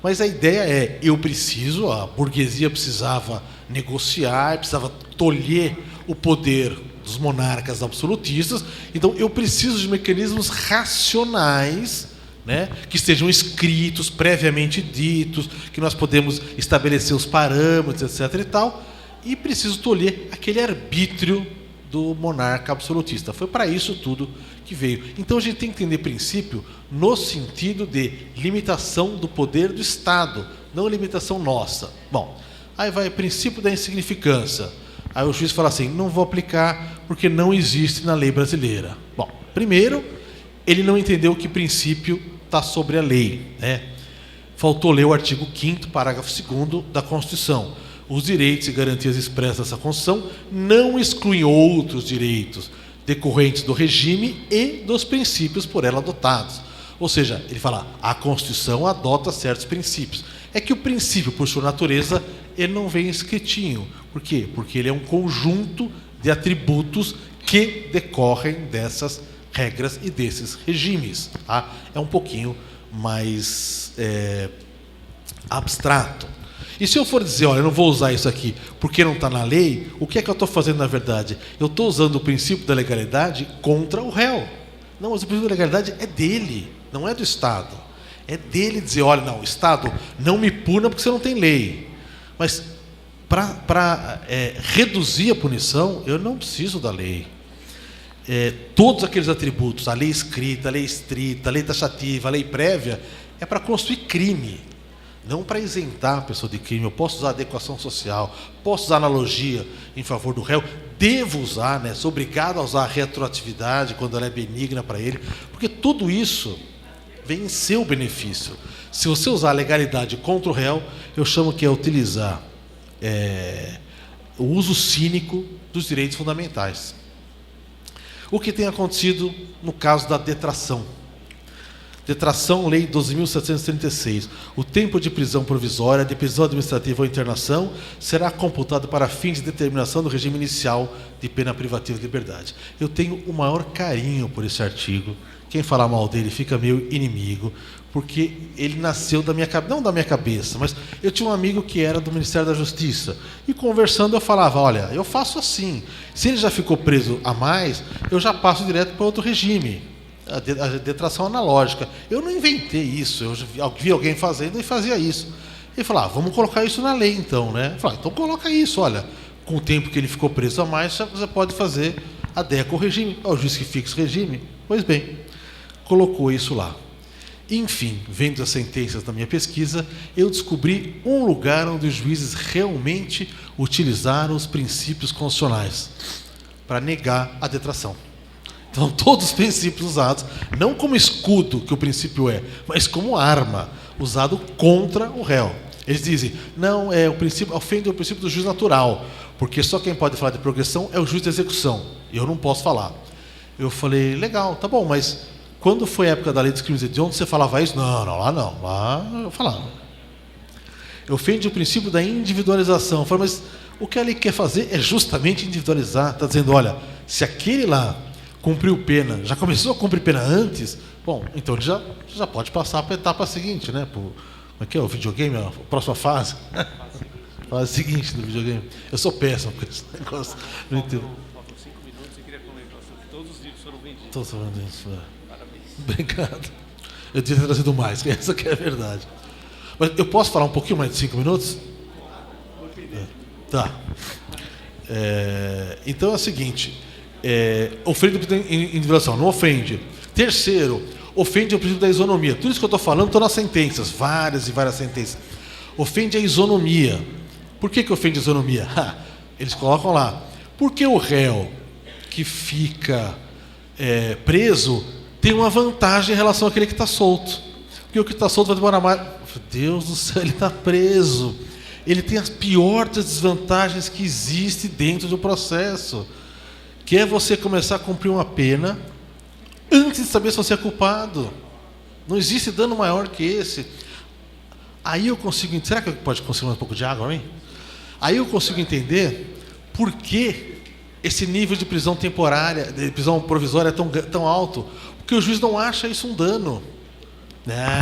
Mas a ideia a burguesia precisava negociar, precisava tolher o poder dos monarcas absolutistas, então eu preciso de mecanismos racionais né? Que estejam escritos, previamente ditos, que nós podemos estabelecer os parâmetros, etc. e tal, e preciso tolher aquele arbítrio do monarca absolutista. Foi para isso tudo que veio. Então a gente tem que entender princípio no sentido de limitação do poder do Estado, não limitação nossa. Bom, aí vai o princípio da insignificância. Aí o juiz fala assim, não vou aplicar porque não existe na lei brasileira. Bom, primeiro, ele não entendeu que princípio está sobre a lei, né? Faltou ler o artigo 5º, parágrafo 2º da Constituição. Os direitos e garantias expressas dessa Constituição não excluem outros direitos decorrentes do regime e dos princípios por ela adotados. Ou seja, ele fala, a Constituição adota certos princípios. É que o princípio, por sua natureza, ele não vem escritinho. Por quê? Porque ele é um conjunto de atributos que decorrem dessas regras e desses regimes. Tá? É um pouquinho mais abstrato. E se eu for dizer, olha, eu não vou usar isso aqui porque não está na lei, o que é que eu estou fazendo na verdade? Eu estou usando o princípio da legalidade contra o réu. Não, mas o princípio da legalidade é dele, não é do Estado. É dele dizer, olha, não, o Estado não me puna porque você não tem lei. Mas para reduzir a punição, eu não preciso da lei. Todos aqueles atributos, a lei escrita, a lei estrita, a lei taxativa, a lei prévia, é para construir crime, não para isentar a pessoa de crime. Eu posso usar adequação social, posso usar analogia em favor do réu, devo usar, né? Sou obrigado a usar a retroatividade quando ela é benigna para ele, porque tudo isso vem em seu benefício. Se você usar a legalidade contra o réu, eu chamo que é utilizar o uso cínico dos direitos fundamentais. O que tem acontecido no caso da detração. Detração, Lei 12.736. O tempo de prisão provisória, de prisão administrativa ou internação será computado para fins de determinação do regime inicial de pena privativa de liberdade. Eu tenho o maior carinho por esse artigo. Quem falar mal dele fica meu inimigo, porque ele nasceu da minha cabeça, não da minha cabeça, mas eu tinha um amigo que era do Ministério da Justiça, e conversando eu falava, olha, eu faço assim, se ele já ficou preso a mais, eu já passo direto para outro regime, a detração analógica. Eu não inventei isso, eu vi alguém fazendo e fazia isso. Ele falou, vamos colocar isso na lei então, né? Eu falei, então coloca isso, olha, com o tempo que ele ficou preso a mais, você pode fazer adequa ao regime. O juiz que fixa o regime, pois bem, colocou isso lá. Enfim, vendo as sentenças da minha pesquisa, eu descobri um lugar onde os juízes realmente utilizaram os princípios constitucionais para negar a detração. Então, todos os princípios usados, não como escudo, que o princípio é, mas como arma, usado contra o réu. Eles dizem, não, o princípio ofende o princípio do juiz natural, porque só quem pode falar de progressão é o juiz de execução. Eu não posso falar. Eu falei, legal, tá bom, mas quando foi a época da lei dos crimes hediondos, você falava isso? Não, lá eu falava. Ofende o princípio da individualização. Eu falei, mas o que a lei quer fazer é justamente individualizar. Está dizendo, olha, se aquele lá cumpriu pena, já começou a cumprir pena antes, bom, então ele já pode passar para a etapa seguinte, né? Como é que é o videogame, a próxima fase? Fase seguinte do videogame. Eu sou péssimo com esse negócio. Não entendo. Faltam 5 minutos e queria comentar sobre todos os livros foram vendidos. Todos foram vendidos. Parabéns. Obrigado. Eu devia ter trazido mais, que essa que é a verdade. Mas eu posso falar um pouquinho mais de 5 minutos? Tá. Então é o seguinte, ofende o princípio da individuação, não ofende. Terceiro, ofende o princípio da isonomia. Tudo isso que eu estou falando estão nas sentenças, várias e várias sentenças. Ofende a isonomia. Por que ofende a isonomia? Eles colocam lá, porque o réu que fica preso tem uma vantagem em relação àquele que está solto. Porque o que está solto vai demorar mais. Deus do céu, ele está preso. Ele tem as piores desvantagens que existem dentro do processo, que é você começar a cumprir uma pena antes de saber se você é culpado. Não existe dano maior que esse. Aí eu consigo... Será que pode conseguir um pouco de água para mim? Aí eu consigo entender por que esse nível de prisão temporária, de prisão provisória é tão alto. Porque o juiz não acha isso um dano.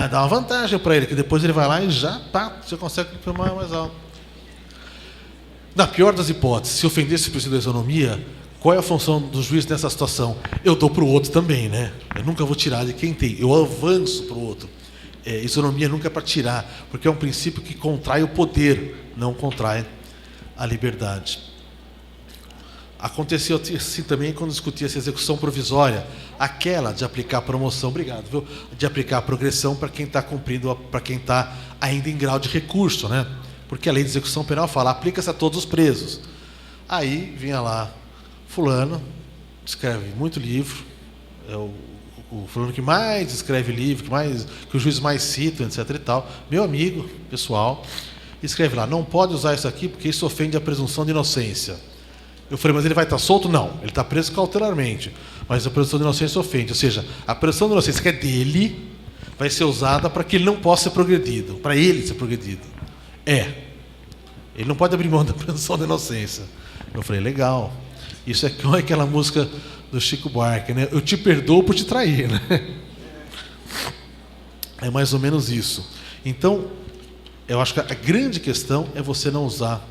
Dá uma vantagem para ele, que depois ele vai lá e você consegue cumprir mais alto. Na pior das hipóteses, se ofendesse o princípio da isonomia, Qual é a função do juiz nessa situação? Eu dou para o outro também, né? Eu nunca vou tirar de quem tem, eu avanço para o outro. Isonomia nunca é para tirar, porque é um princípio que contrai o poder, não contrai a liberdade. Aconteceu assim também quando discutia essa execução provisória, aquela de aplicar promoção, obrigado, viu? De aplicar a progressão para quem está cumprindo, para quem está ainda em grau de recurso, né? Porque a lei de execução penal fala, aplica-se a todos os presos. Aí vinha lá, fulano, escreve muito livro, é o fulano que mais escreve livro, que o juiz mais cita, etc e tal, meu amigo, pessoal, escreve lá, não pode usar isso aqui porque isso ofende a presunção de inocência. Eu falei, mas ele vai estar solto? Não, ele está preso cautelarmente, mas a presunção de inocência ofende, ou seja, a presunção de inocência que é dele vai ser usada para que ele não possa ser progredido, para ele ser progredido. Ele não pode abrir mão da presunção de inocência. Eu falei, legal, isso é como aquela música do Chico Buarque, né? Eu te perdoo por te trair, né? É mais ou menos isso. Então, eu acho que a grande questão é você não usar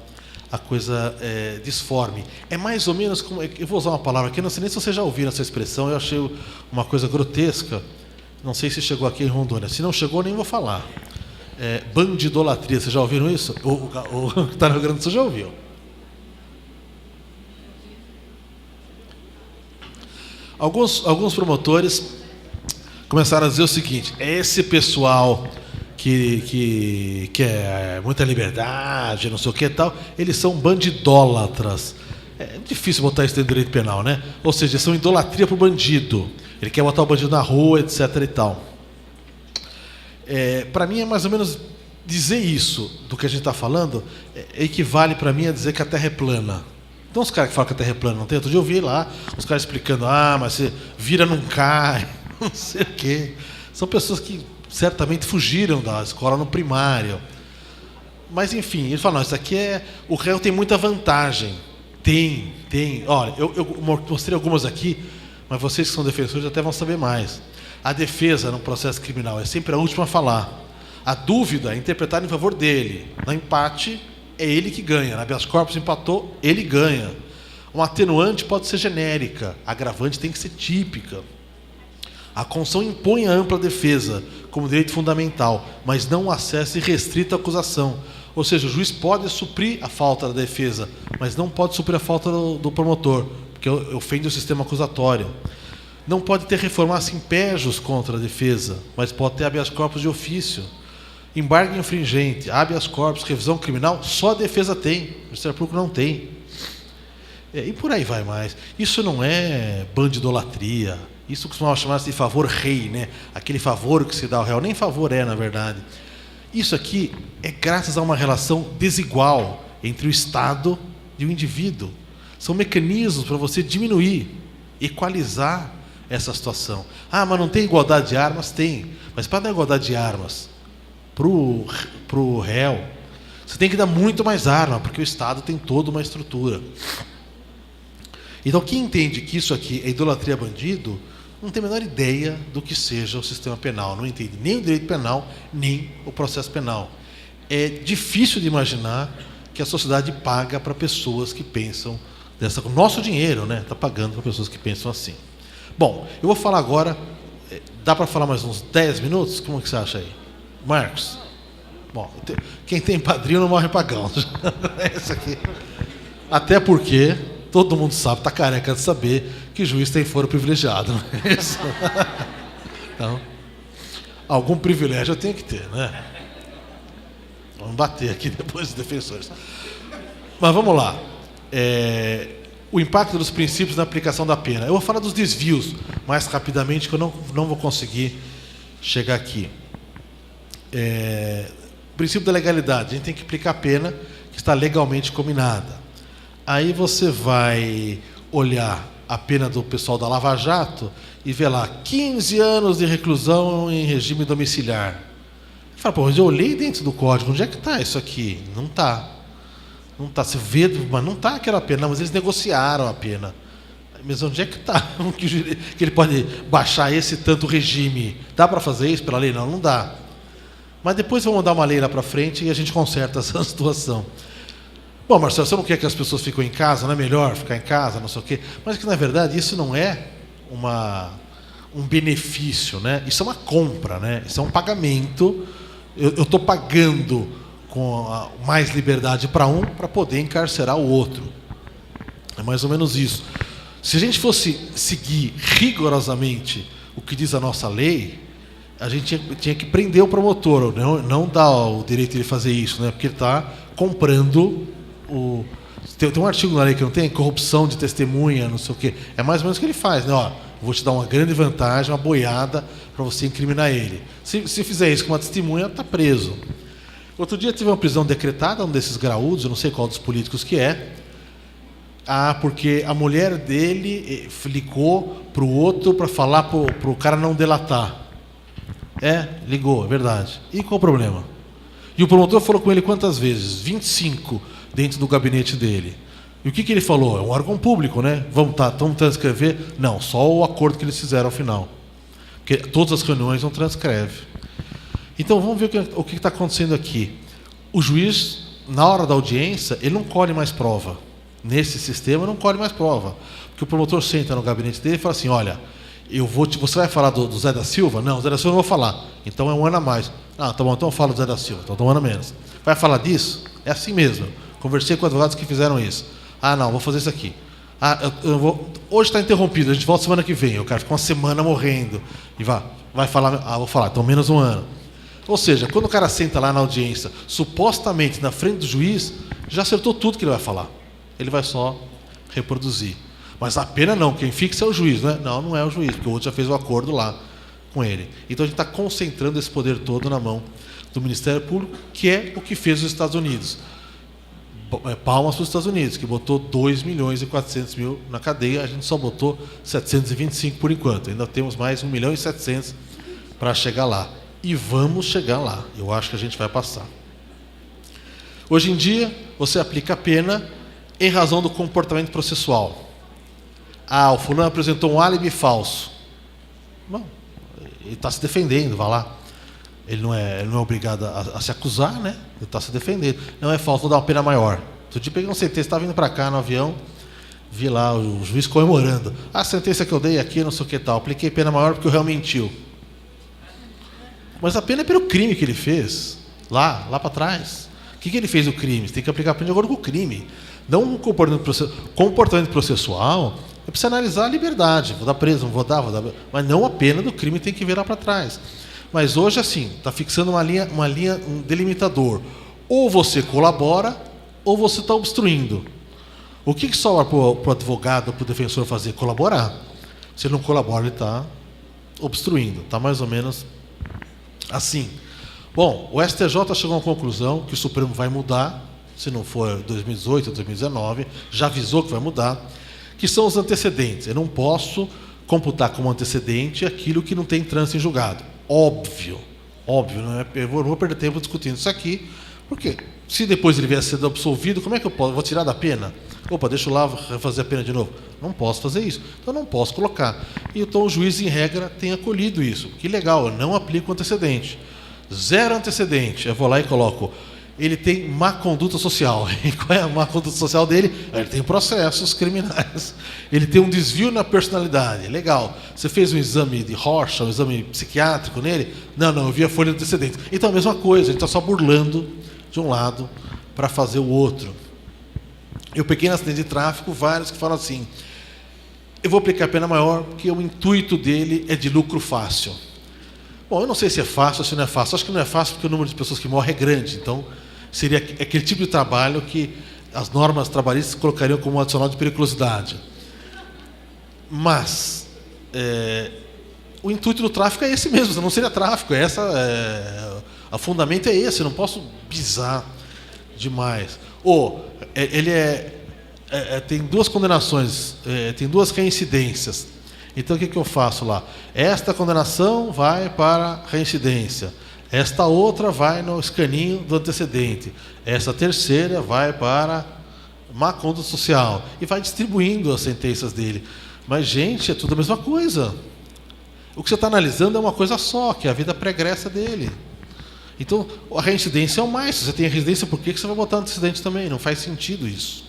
a coisa disforme. É mais ou menos como... Eu vou usar uma palavra aqui, não sei nem se vocês já ouviram essa expressão, eu achei uma coisa grotesca, não sei se chegou aqui em Rondônia. Se não chegou, nem vou falar. Bandidolatria, vocês já ouviram isso? O que está no Rio Grande do Sul já ouviu. Alguns promotores começaram a dizer o seguinte, esse pessoal que quer muita liberdade, não sei o que e tal, eles são bandidólatras. É difícil botar isso dentro do direito penal, né? Ou seja, são idolatria para o bandido. Ele quer botar o bandido na rua, etc e tal. Para mim é mais ou menos dizer isso do que a gente está falando, equivale para mim a dizer que a Terra é plana. Então os caras que falam que a Terra é plana não tem, outro dia eu vi lá os caras explicando, mas você vira, não cai, não sei o quê. São pessoas que certamente fugiram da escola no primário. Mas enfim, ele fala, não, isso aqui o réu tem muita vantagem. Tem. Olha, eu mostrei algumas aqui, mas vocês que são defensores até vão saber mais. A defesa no processo criminal é sempre a última a falar. A dúvida é interpretada em favor dele. No empate, é ele que ganha. Na habeas corpus empatou, ele ganha. Um atenuante pode ser genérica, a agravante tem que ser típica. A Constituição impõe a ampla defesa como direito fundamental, mas não o acesso irrestrito à acusação. Ou seja, o juiz pode suprir a falta da defesa, mas não pode suprir a falta do promotor, porque ofende o sistema acusatório. Não pode ter reformas impégios contra a defesa, mas pode ter habeas corpus de ofício. Embargo infringente, habeas corpus, revisão criminal, só a defesa tem, o Ministério Público não tem. E por aí vai mais. Isso não é bandidolatria, isso costumava chamar de favor rei, né? Aquele favor que se dá ao réu, nem favor na verdade. Isso aqui é graças a uma relação desigual entre o Estado e o indivíduo. São mecanismos para você diminuir, equalizar essa situação. Mas não tem igualdade de armas? Tem. Mas para dar igualdade de armas para o réu, você tem que dar muito mais arma, porque o Estado tem toda uma estrutura. Então, quem entende que isso aqui é idolatria a bandido, não tem a menor ideia do que seja o sistema penal. Não entende nem o direito penal, nem o processo penal. É difícil de imaginar que a sociedade paga para pessoas que pensam dessa... O nosso dinheiro, né? Está pagando para pessoas que pensam assim. Bom, eu vou falar agora... Dá para falar mais uns 10 minutos? Como que você acha aí? Marcos? Bom, quem tem padrinho não morre pagão. Essa aqui. Até porque... Todo mundo sabe, está careca de saber que juiz tem foro privilegiado, não é isso? Então, algum privilégio eu tenho que ter, né? Vamos bater aqui depois dos defensores. Mas vamos lá. O impacto dos princípios na aplicação da pena. Eu vou falar dos desvios mais rapidamente, que eu não vou conseguir chegar aqui. Princípio da legalidade. A gente tem que aplicar a pena que está legalmente combinada. Aí você vai olhar a pena do pessoal da Lava Jato e ver lá 15 anos de reclusão em regime domiciliar. Você fala, mas eu olhei dentro do código, onde é que está isso aqui? Não está. Não está. Você vê, mas não está aquela pena. Não, mas eles negociaram a pena. Mas onde é que está? Que ele pode baixar esse tanto regime? Dá para fazer isso pela lei? Não, não dá. Mas depois vamos dar uma lei lá para frente e a gente conserta essa situação. Bom, Marcelo, você não quer que as pessoas fiquem em casa? Não é melhor ficar em casa, não sei o quê? Mas que, na verdade, isso não é um benefício, né? Isso é uma compra, né? Isso é um pagamento. Eu estou pagando com mais liberdade para um para poder encarcerar o outro. É mais ou menos isso. Se a gente fosse seguir rigorosamente o que diz a nossa lei, a gente tinha que prender o promotor, não dar o direito de ele fazer isso, né? Porque ele está comprando Tem um artigo na lei que não tem? Corrupção de testemunha, não sei o quê. É mais ou menos o que ele faz, né? Ó, vou te dar uma grande vantagem, uma boiada, para você incriminar ele. Se fizer isso com uma testemunha, está preso. Outro dia teve uma prisão decretada, um desses graúdos, eu não sei qual dos políticos que é. Porque a mulher dele ligou para o outro para falar para o cara não delatar. Ligou, é verdade. E qual o problema? E o promotor falou com ele quantas vezes? 25 dentro do gabinete dele. E o que ele falou? É um órgão público, né? Vamos transcrever? Não, só o acordo que eles fizeram ao final. Porque todas as reuniões não transcreve. Então vamos ver o que está acontecendo aqui. O juiz, na hora da audiência, ele não colhe mais prova. Nesse sistema, não colhe mais prova. Porque o promotor senta no gabinete dele e fala assim, olha, você vai falar do Zé da Silva? Não, o Zé da Silva eu não vou falar. Então é um ano a mais. Tá bom, então eu falo do Zé da Silva. Então é um ano a menos. Vai falar disso? É assim mesmo. Conversei com advogados que fizeram isso. Não, vou fazer isso aqui. Hoje está interrompido, a gente volta semana que vem. O cara fica uma semana morrendo. E vai falar, vou falar, então menos um ano. Ou seja, quando o cara senta lá na audiência, supostamente na frente do juiz, já acertou tudo que ele vai falar. Ele vai só reproduzir. Mas a pena não, quem fixa é o juiz, né? Não é o juiz, porque o outro já fez o acordo lá com ele. Então a gente está concentrando esse poder todo na mão do Ministério Público, que é o que fez os Estados Unidos. Palmas para os Estados Unidos, que botou 2.400.000 na cadeia, a gente só botou 725 por enquanto. Ainda temos mais 1.700.000 para chegar lá. E vamos chegar lá. Eu acho que a gente vai passar. Hoje em dia, você aplica a pena em razão do comportamento processual. O fulano apresentou um álibi falso. Bom, ele está se defendendo, vai lá. Ele não é obrigado a se acusar, né? Ele está se defendendo. Não é falso, vou dar uma pena maior. Outro dia peguei uma sentença, estava vindo para cá no avião, vi lá o juiz comemorando. A sentença que eu dei aqui, não sei o que tal. Apliquei pena maior porque o réu mentiu. Mas a pena é pelo crime que ele fez, lá para trás. O que ele fez o crime? Você tem que aplicar a pena de acordo com o crime. Não um comportamento processual, é para você analisar a liberdade. Vou dar preso, não vou dar. Mas não a pena do crime tem que virar para trás. Mas hoje, assim, está fixando uma linha, um delimitador. Ou você colabora, ou você está obstruindo. O que sobra para o advogado, para o defensor fazer? Colaborar. Se ele não colabora, ele está obstruindo. Está mais ou menos assim. Bom, o STJ chegou a uma conclusão que o Supremo vai mudar, se não for 2018 ou 2019, já avisou que vai mudar, que são os antecedentes. Eu não posso computar como antecedente aquilo que não tem trânsito em julgado. Óbvio, não é? Eu vou perder tempo discutindo isso aqui, porque se depois ele vier a ser absolvido, como é que eu posso? Vou tirar da pena? Opa, deixa eu lá fazer a pena de novo. Não posso fazer isso, então não posso colocar. E então o juiz, em regra, tem acolhido isso. Que legal, eu não aplico antecedente. Zero antecedente, eu vou lá e coloco. Ele tem má conduta social. E qual é a má conduta social dele? Ele tem processos criminais. Ele tem um desvio na personalidade. Legal. Você fez um exame de Rorschach, um exame psiquiátrico nele? Não, eu vi a folha de antecedentes. Então a mesma coisa, a gente está só burlando de um lado para fazer o outro. Eu peguei na acidente de tráfico vários que falam assim, eu vou aplicar a pena maior porque o intuito dele é de lucro fácil. Bom, eu não sei se é fácil ou se não é fácil. Acho que não é fácil porque o número de pessoas que morrem é grande. Então, seria aquele tipo de trabalho que as normas trabalhistas colocariam como um adicional de periculosidade. Mas, o intuito do tráfico é esse mesmo, não seria tráfico. O fundamento é esse, eu não posso pisar demais. Ele tem duas condenações, tem duas reincidências. Então, o que eu faço lá? Esta condenação vai para reincidência. Esta outra vai no escaninho do antecedente. Esta terceira vai para má conduta social. E vai distribuindo as sentenças dele. Mas, gente, é tudo a mesma coisa. O que você está analisando é uma coisa só, que é a vida pregressa dele. Então, a reincidência é o mais. Se você tem a residência, por que você vai botar antecedente também? Não faz sentido isso.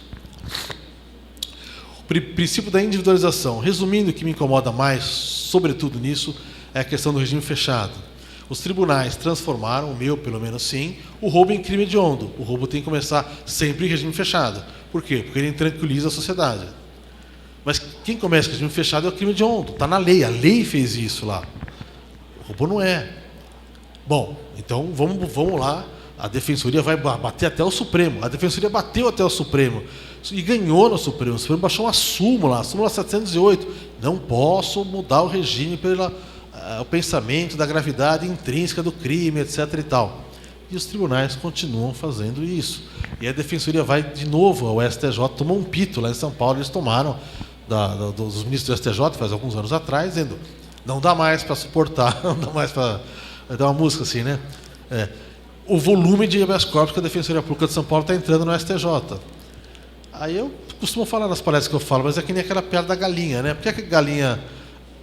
O princípio da individualização. Resumindo, o que me incomoda mais, sobretudo nisso, é a questão do regime fechado. Os tribunais transformaram, o meu pelo menos sim, o roubo em crime hediondo. O roubo tem que começar sempre em regime fechado. Por quê? Porque ele tranquiliza a sociedade. Mas quem começa em regime fechado é o crime hediondo. Está na lei, a lei fez isso lá. O roubo não é. Bom, então vamos lá. A Defensoria vai bater até o Supremo. A Defensoria bateu até o Supremo e ganhou no Supremo. O Supremo baixou uma súmula, a súmula 708. Não posso mudar o regime pelo o pensamento da gravidade intrínseca do crime, etc. e tal. E os tribunais continuam fazendo isso. E a Defensoria vai de novo ao STJ, tomou um pito lá em São Paulo, eles tomaram dos ministros do STJ, faz alguns anos atrás, dizendo, não dá mais para suportar, não dá mais para... Dá uma música assim, né? O volume de habeas corpus que a Defensoria Pública de São Paulo está entrando no STJ. Aí eu costumo falar nas palestras que eu falo, mas é que nem aquela piada da galinha, né? Por que a galinha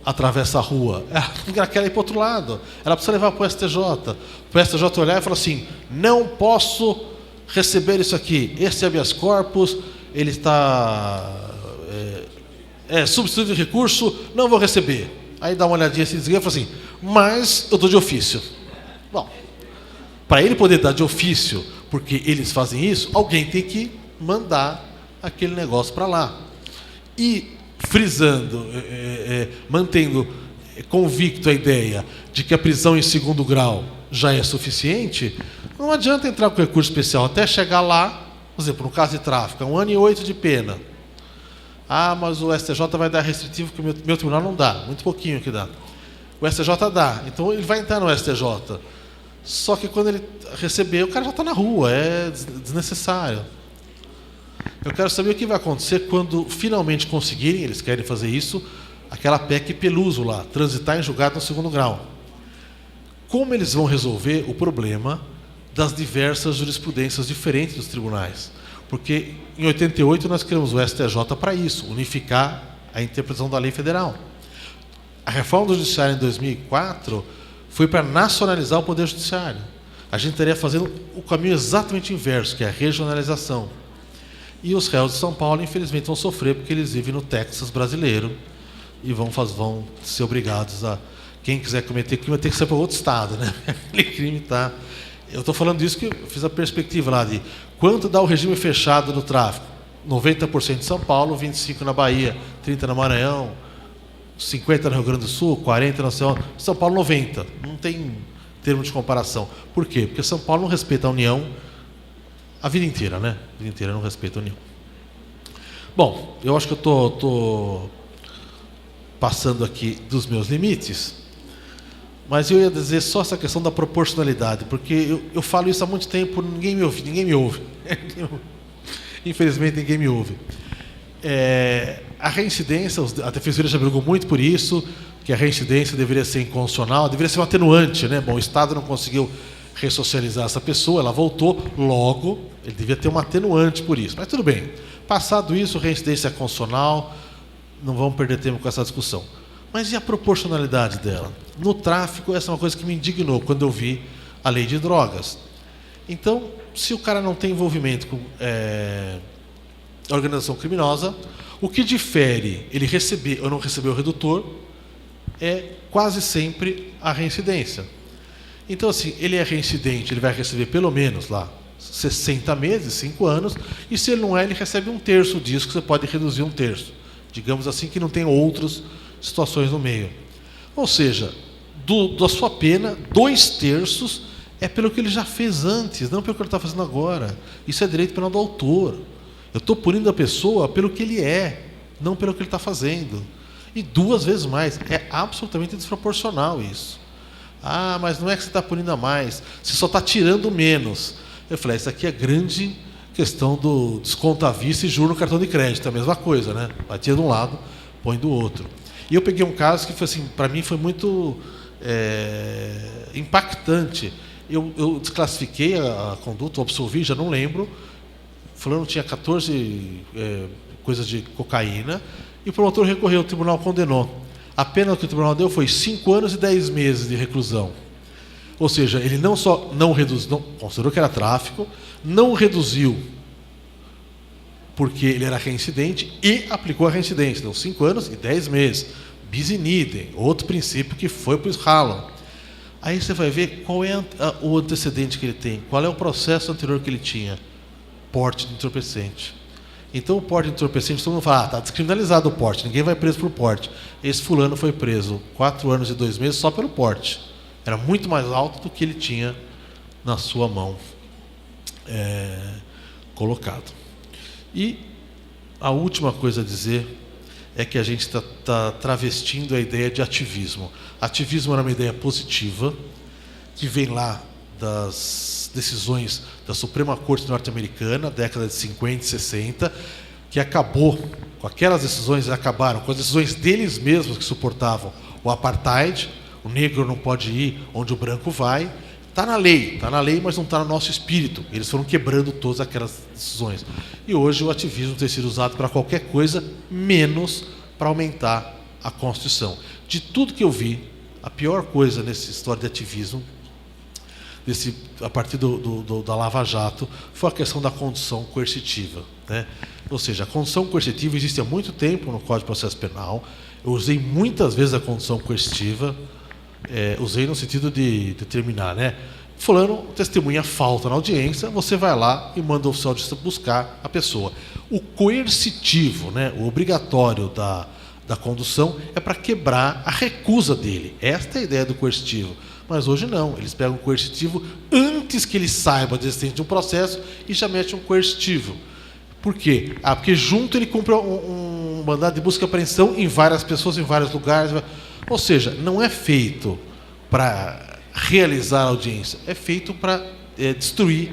atravessa a rua? Ela quer ir para o outro lado. Ela precisa levar para o STJ. Para o STJ olhar e falar assim, não posso receber isso aqui. Esse habeas corpus, ele está substituído de recurso, não vou receber. Aí dá uma olhadinha assim, desliga e fala assim, mas eu dou de ofício. Bom, para ele poder dar de ofício, porque eles fazem isso, alguém tem que mandar aquele negócio para lá. E frisando, mantendo convicto a ideia de que a prisão em segundo grau já é suficiente, não adianta entrar com recurso especial até chegar lá, por exemplo, no caso de tráfico, 1 ano e 8 de pena. Ah, mas o STJ vai dar restritivo, que o meu tribunal não dá, muito pouquinho que dá. O STJ dá, então ele vai entrar no STJ. Só que quando ele receber, o cara já está na rua, é desnecessário. Eu quero saber o que vai acontecer quando finalmente conseguirem, eles querem fazer isso, aquela PEC Peluso lá, transitar em julgado no segundo grau. Como eles vão resolver o problema das diversas jurisprudências diferentes dos tribunais? Porque em 88 nós criamos o STJ para isso, unificar a interpretação da lei federal. A reforma do judiciário em 2004 foi para nacionalizar o poder judiciário. A gente estaria fazendo o caminho exatamente inverso, que é a regionalização. E os réus de São Paulo, infelizmente, vão sofrer porque eles vivem no Texas brasileiro e vão ser obrigados a... Quem quiser cometer crime vai ter que ser para outro estado, né? Aquele crime está... Eu estou falando disso que eu fiz a perspectiva lá de quanto dá o regime fechado no tráfico. 90% em São Paulo, 25% na Bahia, 30% no Maranhão, 50% no Rio Grande do Sul, 40% na São Paulo, 90%. Não tem termo de comparação. Por quê? Porque São Paulo não respeita a União a vida inteira, né? A vida inteira não respeita a União. Bom, eu acho que eu estou passando aqui dos meus limites, mas eu ia dizer só essa questão da proporcionalidade, porque eu falo isso há muito tempo, ninguém me ouve. Infelizmente, ninguém me ouve. A reincidência, a Defensoria já brigou muito por isso, que a reincidência deveria ser inconstitucional, deveria ser um atenuante, né? Bom, o Estado não conseguiu ressocializar essa pessoa, ela voltou, logo, ele devia ter um atenuante por isso. Mas tudo bem. Passado isso, reincidência é constitucional, não vamos perder tempo com essa discussão. Mas e a proporcionalidade dela? No tráfico, essa é uma coisa que me indignou quando eu vi a lei de drogas. Então, se o cara não tem envolvimento com organização criminosa, o que difere ele receber ou não receber o redutor é quase sempre a reincidência. Então, assim, ele é reincidente, ele vai receber pelo menos lá 60 meses, 5 anos, e se ele não é, ele recebe 1/3 disso, que você pode reduzir 1/3. Digamos assim, que não tem outras situações no meio. Ou seja, da sua pena, 2/3 é pelo que ele já fez antes, não pelo que ele está fazendo agora. Isso é direito penal do autor. Eu estou punindo a pessoa pelo que ele é, não pelo que ele está fazendo. E 2 vezes mais. É absolutamente desproporcional isso. Ah, mas não é que você está punindo a mais, você só está tirando menos. Eu falei, isso aqui é grande questão do desconto à vista e juro no cartão de crédito, é a mesma coisa, né? Vai tirar de um lado, põe do outro. E eu peguei um caso que foi assim, para mim foi muito impactante. Eu desclassifiquei a conduta, absolvi, já não lembro. Fulano tinha 14 coisas de cocaína e o promotor recorreu, o tribunal condenou. A pena que o tribunal deu foi 5 anos e 10 meses de reclusão. Ou seja, ele não só não reduziu, não, considerou que era tráfico, não reduziu porque ele era reincidente e aplicou a reincidência. Deu 5 anos e 10 meses. Bis in idem, outro princípio que foi para o Shalom. Aí você vai ver qual é o antecedente que ele tem, qual é o processo anterior que ele tinha. Porte de entorpecente. Então o porte de entorpecente, todo mundo fala, está descriminalizado o porte, ninguém vai preso por porte. Esse fulano foi preso 4 anos e 2 meses só pelo porte. Era muito mais alto do que ele tinha na sua mão colocado. E a última coisa a dizer é que a gente está travestindo a ideia de ativismo. Ativismo era uma ideia positiva, que vem lá das decisões da Suprema Corte norte-americana, década de 50 e 60, que acabou, com aquelas decisões, acabaram com as decisões deles mesmos que suportavam o apartheid, o negro não pode ir onde o branco vai. Está na lei, mas não está no nosso espírito. Eles foram quebrando todas aquelas decisões. E hoje o ativismo tem sido usado para qualquer coisa, menos para aumentar a Constituição. De tudo que eu vi, a pior coisa nessa história de ativismo, a partir da Lava Jato, foi a questão da condução coercitiva, né? Ou seja, a condução coercitiva existe há muito tempo no Código de Processo Penal. Eu usei muitas vezes a condução coercitiva. Usei no sentido de determinar, né? Fulano testemunha falta na audiência, você vai lá e manda o oficial de justiça buscar a pessoa. O coercitivo, né, o obrigatório da condução é para quebrar a recusa dele. Esta é a ideia do coercitivo. Mas hoje não, eles pegam o coercitivo antes que ele saiba da existência de um processo e já mete um coercitivo. Por quê? Porque junto ele cumpre um mandado de busca e apreensão em várias pessoas, em vários lugares. Ou seja, não é feito para realizar a audiência, é feito para destruir,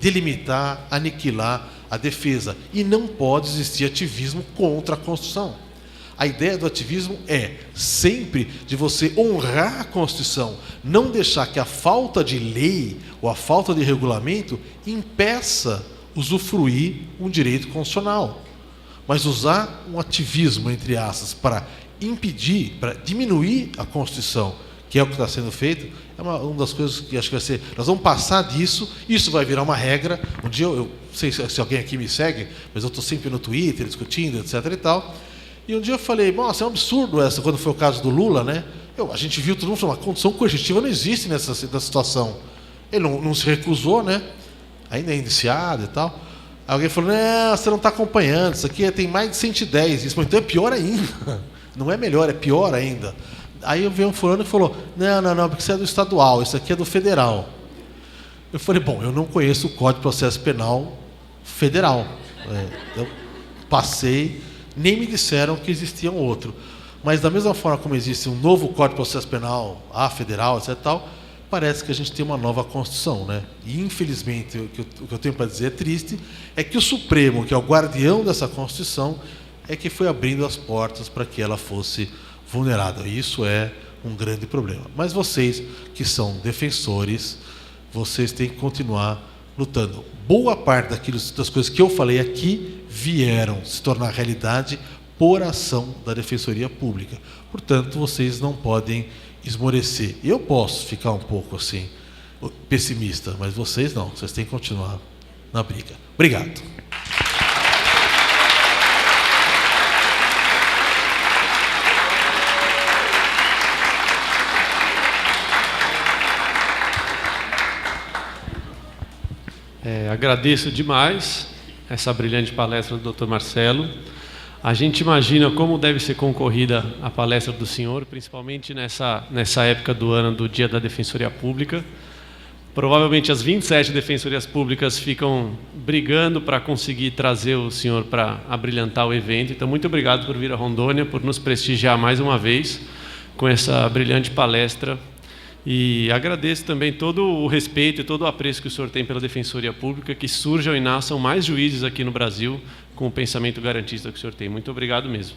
delimitar, aniquilar a defesa. E não pode existir ativismo contra a Constituição. A ideia do ativismo é sempre de você honrar a Constituição, não deixar que a falta de lei ou a falta de regulamento impeça usufruir um direito constitucional. Mas usar um ativismo, entre aspas, para impedir, para diminuir a Constituição, que é o que está sendo feito, é uma das coisas que acho que vai ser. Nós vamos passar disso, isso vai virar uma regra. Um dia, eu sei se alguém aqui me segue, mas eu estou sempre no Twitter discutindo, etc. e tal. E um dia eu falei, nossa, é um absurdo essa, quando foi o caso do Lula, né? A gente viu todo mundo falando, a condição coercitiva não existe nessa situação. Ele não se recusou, né? Ainda é indiciado e tal. Alguém falou, não, você não está acompanhando, isso aqui tem mais de 110. Isso, então é pior ainda. Não é melhor, é pior ainda. Aí eu vi um fulano que falou, não, porque isso é do estadual, isso aqui é do federal. Eu falei, bom, eu não conheço o Código de Processo Penal federal. Eu passei, nem me disseram que existia um outro. Mas da mesma forma como existe um novo Código de Processo Penal, federal, etc. tal, parece que a gente tem uma nova Constituição, né? E infelizmente, o que eu tenho para dizer é triste, é que o Supremo, que é o guardião dessa Constituição, é que foi abrindo as portas para que ela fosse vulnerada. Isso é um grande problema. Mas vocês, que são defensores, vocês têm que continuar lutando. Boa parte das coisas que eu falei aqui vieram se tornar realidade por ação da Defensoria Pública. Portanto, vocês não podem esmorecer. Eu posso ficar um pouco assim, pessimista, mas vocês não. Vocês têm que continuar na briga. Obrigado. Agradeço demais essa brilhante palestra do Dr. Marcelo. A gente imagina como deve ser concorrida a palestra do senhor, principalmente nessa época do ano do Dia da Defensoria Pública. Provavelmente as 27 defensorias públicas ficam brigando para conseguir trazer o senhor para abrilhantar o evento. Então, muito obrigado por vir a Rondônia, por nos prestigiar mais uma vez com essa brilhante palestra. E agradeço também todo o respeito e todo o apreço que o senhor tem pela Defensoria Pública, que surjam e nasçam mais juízes aqui no Brasil com o pensamento garantista que o senhor tem. Muito obrigado mesmo.